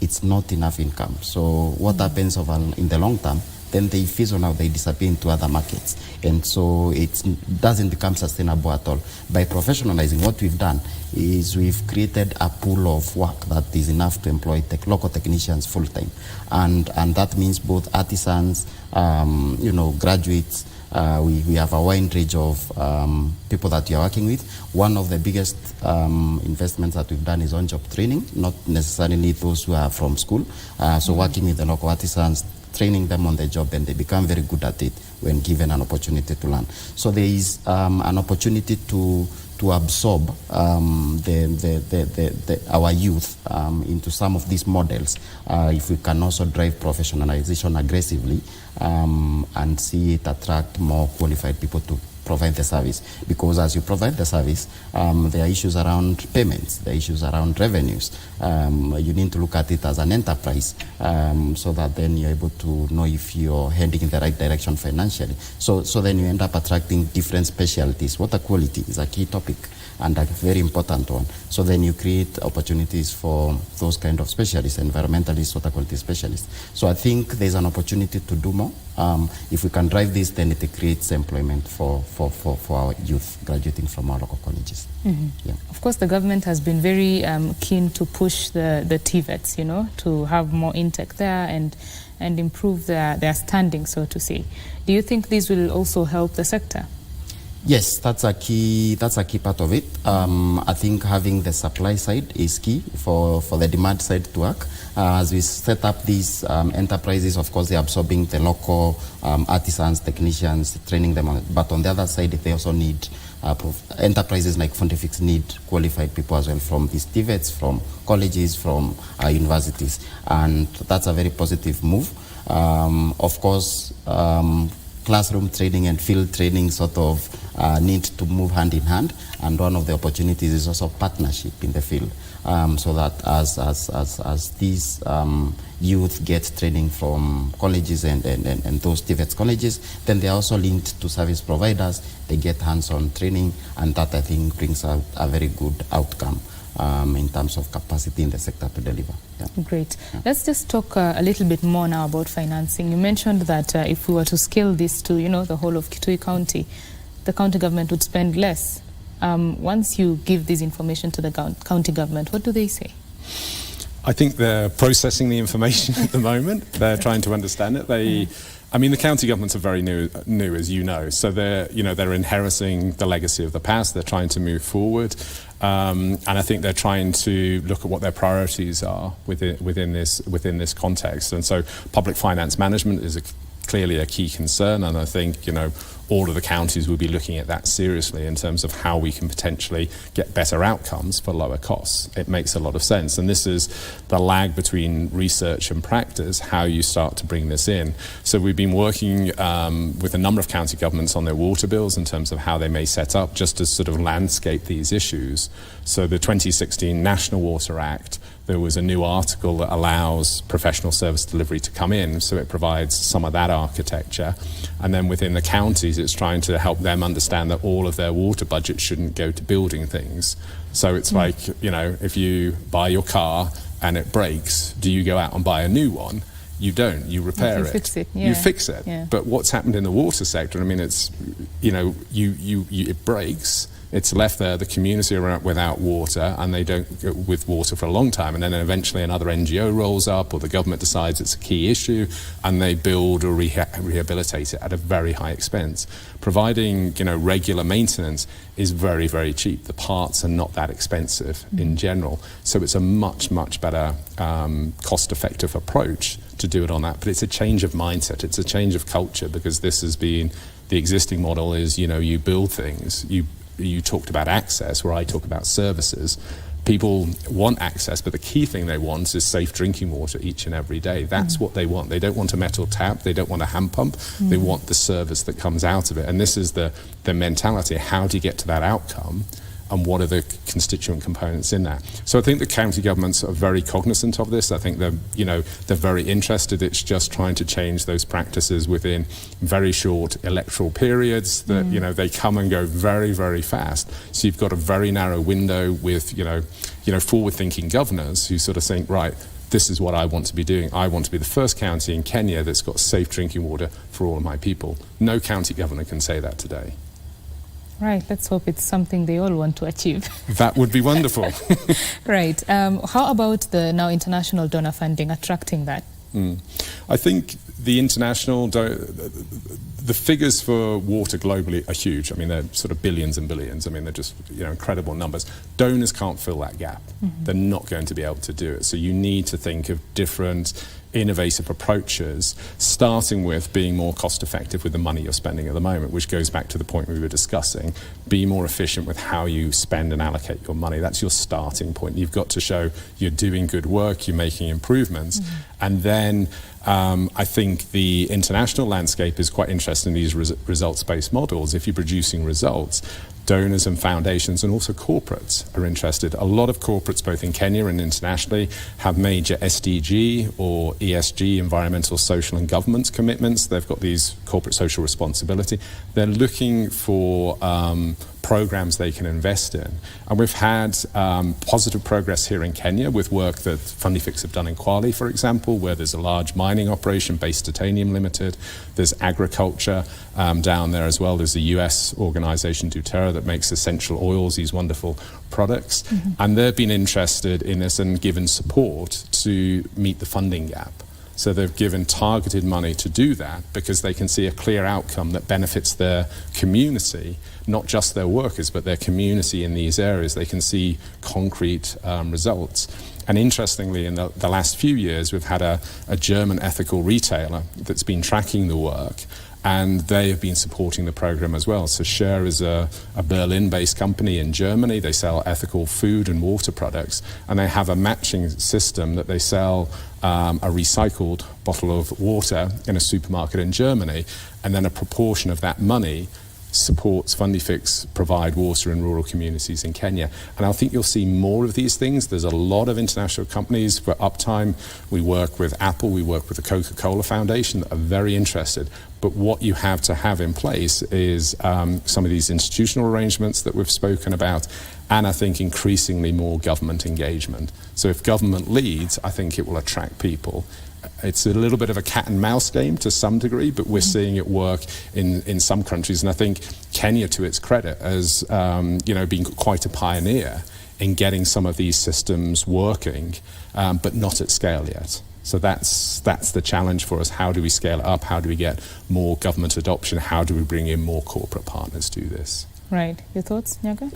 It's not enough income. So what happens in the long term, then they fizzle out, they disappear into other markets. And so it doesn't become sustainable at all. By professionalizing, what we've done is we've created a pool of work that is enough to employ local technicians full time. And that means both artisans, graduates. We have a wide range of people that we are working with. One of the biggest investments that we've done is on-job training, not necessarily those who are from school. So working with the local artisans, training them on the job, and they become very good at it when given an opportunity to learn. So there is an opportunity to absorb our youth into some of these models if we can also drive professionalization aggressively and see it attract more qualified people to provide the service. Because as you provide the service, there are issues around payments, there are issues around revenues. You need to look at it as an enterprise so that then you're able to know if you're heading in the right direction financially. So then you end up attracting different specialties. Water quality is a key topic and a very important one. So then you create opportunities for those kind of specialists, environmentalists, water quality specialists. So I think there's an opportunity to do more. If we can drive this, then it creates employment for our youth graduating from our local colleges. Mm-hmm. Yeah. Of course, the government has been very keen to push the TVETs, to have more intake there and improve their standing, so to say. Do you think this will also help the sector? Yes, that's a key part of it. I think having the supply side is key for the demand side to work. As we set up these enterprises, of course, they're absorbing the local artisans, technicians, training them. But on the other side, they also need enterprises like Fundifix need qualified people as well from these TVETs, from colleges, from universities. And that's a very positive move. Of course, classroom training and field training sort of need to move hand in hand, and one of the opportunities is also partnership in the field, so that as these youth get training from colleges and those TVET colleges, then they are also linked to service providers. They get hands-on training, and that I think brings a very good outcome in terms of capacity in the sector to deliver. Yeah. Great. Yeah. Let's just talk a little bit more now about financing. You mentioned that if we were to scale this to, the whole of Kitui County, the county government would spend less. Once you give this information to the county government, what do they say? I think they're processing the information at the moment. They're trying to understand it. The county governments are very new, as you know. So they're inheriting the legacy of the past. They're trying to move forward, and I think they're trying to look at what their priorities are within this context. And so, public finance management is clearly a key concern, and I think all of the counties will be looking at that seriously in terms of how we can potentially get better outcomes for lower costs. It makes a lot of sense, and this is the lag between research and practice, how you start to bring this in. So we've been working with a number of county governments on their water bills in terms of how they may set up just to sort of landscape these issues. So the 2016 National Water Act, there was a new article that allows professional service delivery to come in, so it provides some of that architecture. And then within the counties, it's trying to help them understand that all of their water budget shouldn't go to building things. So it's like, if you buy your car and it breaks, do you go out and buy a new one? You don't. You repair it. Fix it. Yeah. You fix it. Yeah. But what's happened in the water sector? It's, it breaks. It's left there, the community are without water, and they don't go with water for a long time. And then eventually another NGO rolls up, or the government decides it's a key issue, and they build or rehabilitate it at a very high expense. Providing, regular maintenance is very, very cheap. The parts are not that expensive in general. So it's a much, much better cost-effective approach to do it on that. But it's a change of mindset. It's a change of culture, because this has been, the existing model is, you build things, you talked about access, where I talk about services. People want access, but the key thing they want is safe drinking water each and every day. That's what they want. They don't want a metal tap. They don't want a hand pump. They want the service that comes out of it. And this is the mentality. How do you get to that outcome? And what are the constituent components in that? So I think the county governments are very cognizant of this. I think they're very interested. It's just trying to change those practices within very short electoral periods that, they come and go very, very fast. So you've got a very narrow window with, forward-thinking governors who sort of think, right, this is what I want to be doing. I want to be the first county in Kenya that's got safe drinking water for all of my people. No county governor can say that today. Right, let's hope it's something they all want to achieve. That would be wonderful. Right. How about the now international donor funding, attracting that? I think the international, the figures for water globally are huge. They're sort of billions and billions. They're just incredible numbers. Donors can't fill that gap. They're not going to be able to do it. So you need to think of different innovative approaches, starting with being more cost effective with the money you're spending at the moment, which goes back to the point we were discussing. Be more efficient with how you spend and allocate your money. That's your starting point. You've got to show you're doing good work, you're making improvements, and then I think the international landscape is quite interesting in these results-based models. If you're producing results, donors and foundations and also corporates are interested. A lot of corporates, both in Kenya and internationally, have major SDG or ESG, environmental, social and governance commitments. They've got these corporate social responsibility. They're looking for programs they can invest in. And we've had positive progress here in Kenya with work that Fundifix have done in Kwale, for example, where there's a large mining operation, Base Titanium Limited. There's agriculture down there as well. There's the US organization doTERRA that makes essential oils, these wonderful products. And they've been interested in this and given support to meet the funding gap. So they've given targeted money to do that because they can see a clear outcome that benefits their community, not just their workers, but their community in these areas. They can see concrete results. And interestingly, in the last few years, we've had a German ethical retailer that's been tracking the work, and they have been supporting the program as well. So Share is a Berlin-based company in Germany. They sell ethical food and water products, and they have a matching system that they sell a recycled bottle of water in a supermarket in Germany, and then a proportion of that money supports Fundifix provide water in rural communities in Kenya. And I think you'll see more of these things. There's a lot of international companies. For Uptime, we work with Apple, we work with the Coca-Cola Foundation that are very interested. But what you have to have in place is some of these institutional arrangements that we've spoken about, and I think increasingly more government engagement. So if government leads, I think it will attract people. It's a little bit of a cat and mouse game to some degree, but we're seeing it work in some countries. And I think Kenya, to its credit, has been quite a pioneer in getting some of these systems working, but not at scale yet. So that's the challenge for us. How do we scale it up? How do we get more government adoption? How do we bring in more corporate partners to this? Right. Your thoughts, Nyaga?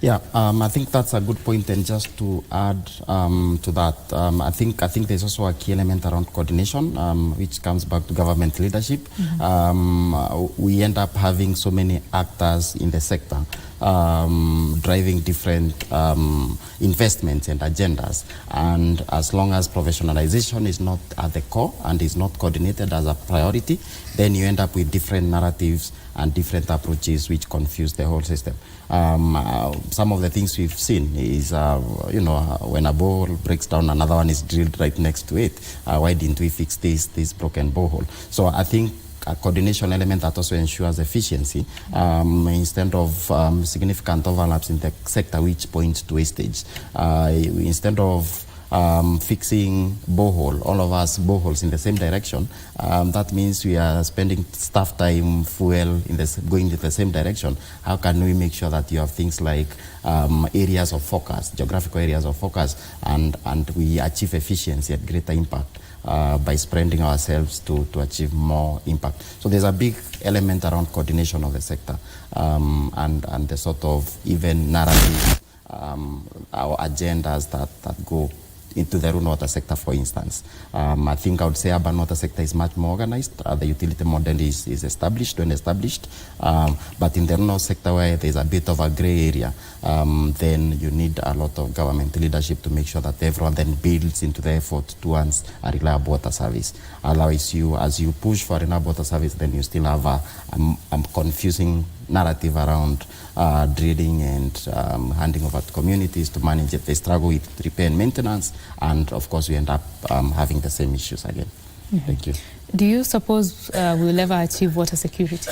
Yeah, I think that's a good point. And just to add to that, I think there's also a key element around coordination, which comes back to government leadership. We end up having so many actors in the sector driving different investments and agendas. And as long as professionalization is not at the core and is not coordinated as a priority, then you end up with different narratives and different approaches which confuse the whole system. Some of the things we've seen is, when a borehole breaks down, another one is drilled right next to it. Why didn't we fix this broken borehole? So I think a coordination element that also ensures efficiency instead of significant overlaps in the sector which points to wastage. Instead of fixing borehole, all of us boreholes in the same direction, that means we are spending staff time, fuel going in the same direction. How can we make sure that you have things like areas of focus, geographical areas of focus, and we achieve efficiency at greater impact by spreading ourselves to achieve more impact. So there's a big element around coordination of the sector and the sort of even narrative, our agendas that go into the rural water sector, for instance. I think I would say urban water sector is much more organized. The utility model is established. But in the rural sector where there's a bit of a gray area, then you need a lot of government leadership to make sure that everyone then builds into the effort towards a reliable water service. Otherwise, as you push for a reliable water service, then you still have a confusing narrative around drilling and handing over to communities to manage it. They struggle with repair and maintenance, and of course we end up having the same issues again. Thank you. Do you suppose we'll ever achieve water security?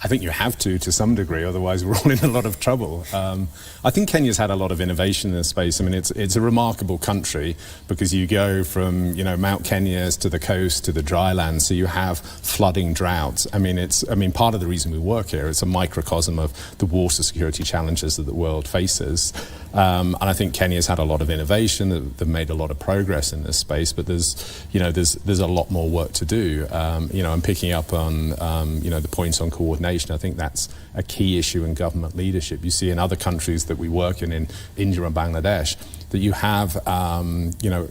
I think you have to some degree, otherwise we're all in a lot of trouble. I think Kenya's had a lot of innovation in this space. I mean, it's a remarkable country because you go from, Mount Kenya to the coast to the dry land, so you have flooding, droughts. I mean, part of the reason we work here is a microcosm of the water security challenges that the world faces. And I think Kenya's had a lot of innovation. They've made a lot of progress in this space, but there's a lot more work to do. I'm picking up on, the points on coordination coordination. I think that's a key issue in government leadership. You see in other countries that we work in India and Bangladesh, that you have,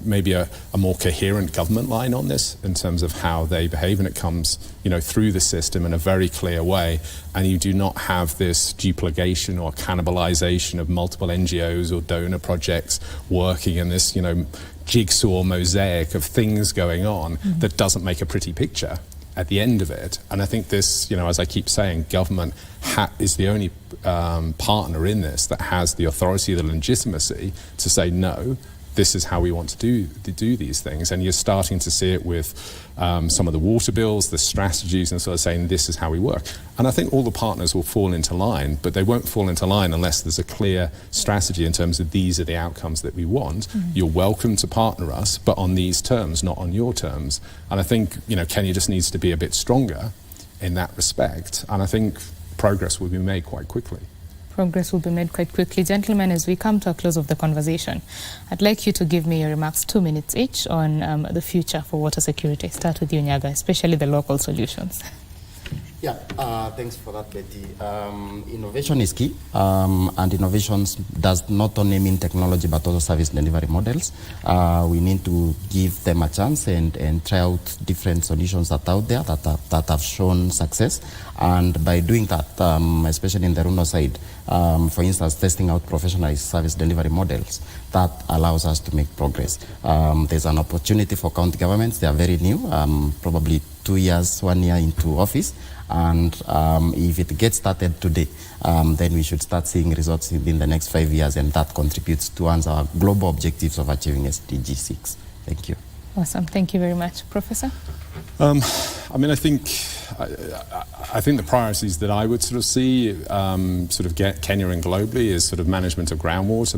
maybe a more coherent government line on this in terms of how they behave, and it comes, through the system in a very clear way, and you do not have this duplication or cannibalization of multiple NGOs or donor projects working in this, jigsaw mosaic of things going on that doesn't make a pretty picture at the end of it. And I think this, as I keep saying, government is the only partner in this that has the authority, the legitimacy to say, no, this is how we want to do these things. And you're starting to see it with some of the water bills, the strategies, and sort of saying, this is how we work. And I think all the partners will fall into line, but they won't fall into line unless there's a clear strategy in terms of these are the outcomes that we want. You're welcome to partner us, but on these terms, not on your terms. And I think, Kenya just needs to be a bit stronger in that respect. And I think progress will be made quite quickly. Progress will be made quite quickly. Gentlemen, as we come to a close of the conversation, I'd like you to give me your remarks, 2 minutes each, on the future for water security. Start with you, Nyaga, especially the local solutions. Yeah, thanks for that, Betty. Innovation is key, and innovations does not only mean technology but also service delivery models. We need to give them a chance and try out different solutions that are out there that have shown success. And by doing that, especially in the rural side, for instance, testing out professionalized service delivery models, that allows us to make progress. There's an opportunity for county governments. They are very new, probably 2 years, 1 year into office. And if it gets started today, then we should start seeing results within the next 5 years, and that contributes towards our global objectives of achieving SDG 6. Thank you. Awesome. Thank you very much. Professor? I think the priorities that I would sort of see get Kenya and globally is sort of management of groundwater,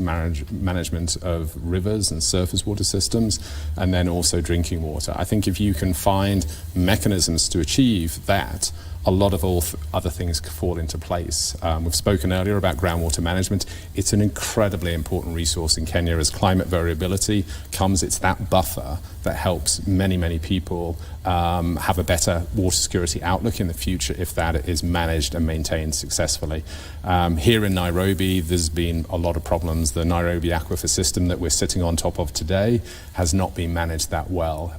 management of rivers and surface water systems, and then also drinking water. I think if you can find mechanisms to achieve that, a lot of other things fall into place. We've spoken earlier about groundwater management. It's an incredibly important resource in Kenya. As climate variability comes, it's that buffer that helps many, many people have a better water security outlook in the future if that is managed and maintained successfully. Here in Nairobi, there's been a lot of problems. The Nairobi aquifer system that we're sitting on top of today has not been managed that well.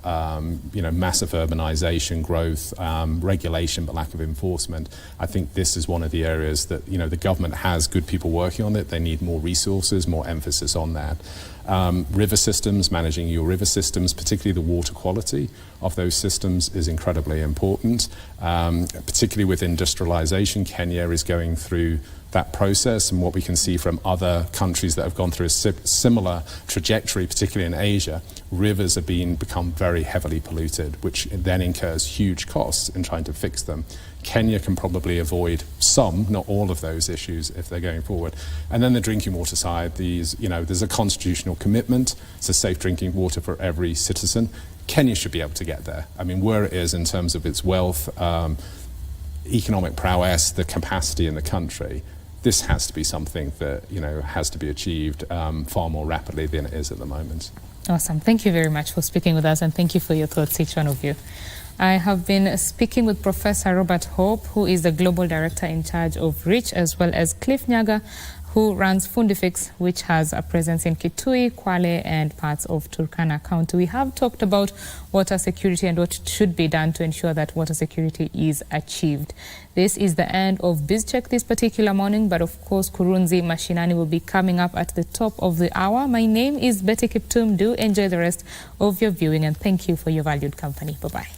Massive urbanization, growth, regulation, but lack of enforcement. I think this is one of the areas that, the government has good people working on it. They need more resources, more emphasis on that. River systems, managing your river systems, particularly the water quality of those systems is incredibly important. Particularly with industrialization, Kenya is going through that process, and what we can see from other countries that have gone through a similar trajectory, particularly in Asia, rivers are become very heavily polluted, which then incurs huge costs in trying to fix them. Kenya can probably avoid some, not all of those issues if they're going forward. And then the drinking water side, there's a constitutional commitment to safe drinking water for every citizen. Kenya should be able to get there. I mean, where it is in terms of its wealth, economic prowess, the capacity in the country, this has to be something that, has to be achieved far more rapidly than it is at the moment. Awesome. Thank you very much for speaking with us, and thank you for your thoughts, each one of you. I have been speaking with Professor Robert Hope, who is the Global Director in charge of REACH, as well as Cliff Nyaga, who runs Fundifix, which has a presence in Kitui, Kwale, and parts of Turkana County. We have talked about water security and what should be done to ensure that water security is achieved. This is the end of BizCheck this particular morning, but of course, Kurunzi Mashinani will be coming up at the top of the hour. My name is Betty Kiptum. Do enjoy the rest of your viewing, and thank you for your valued company. Bye-bye.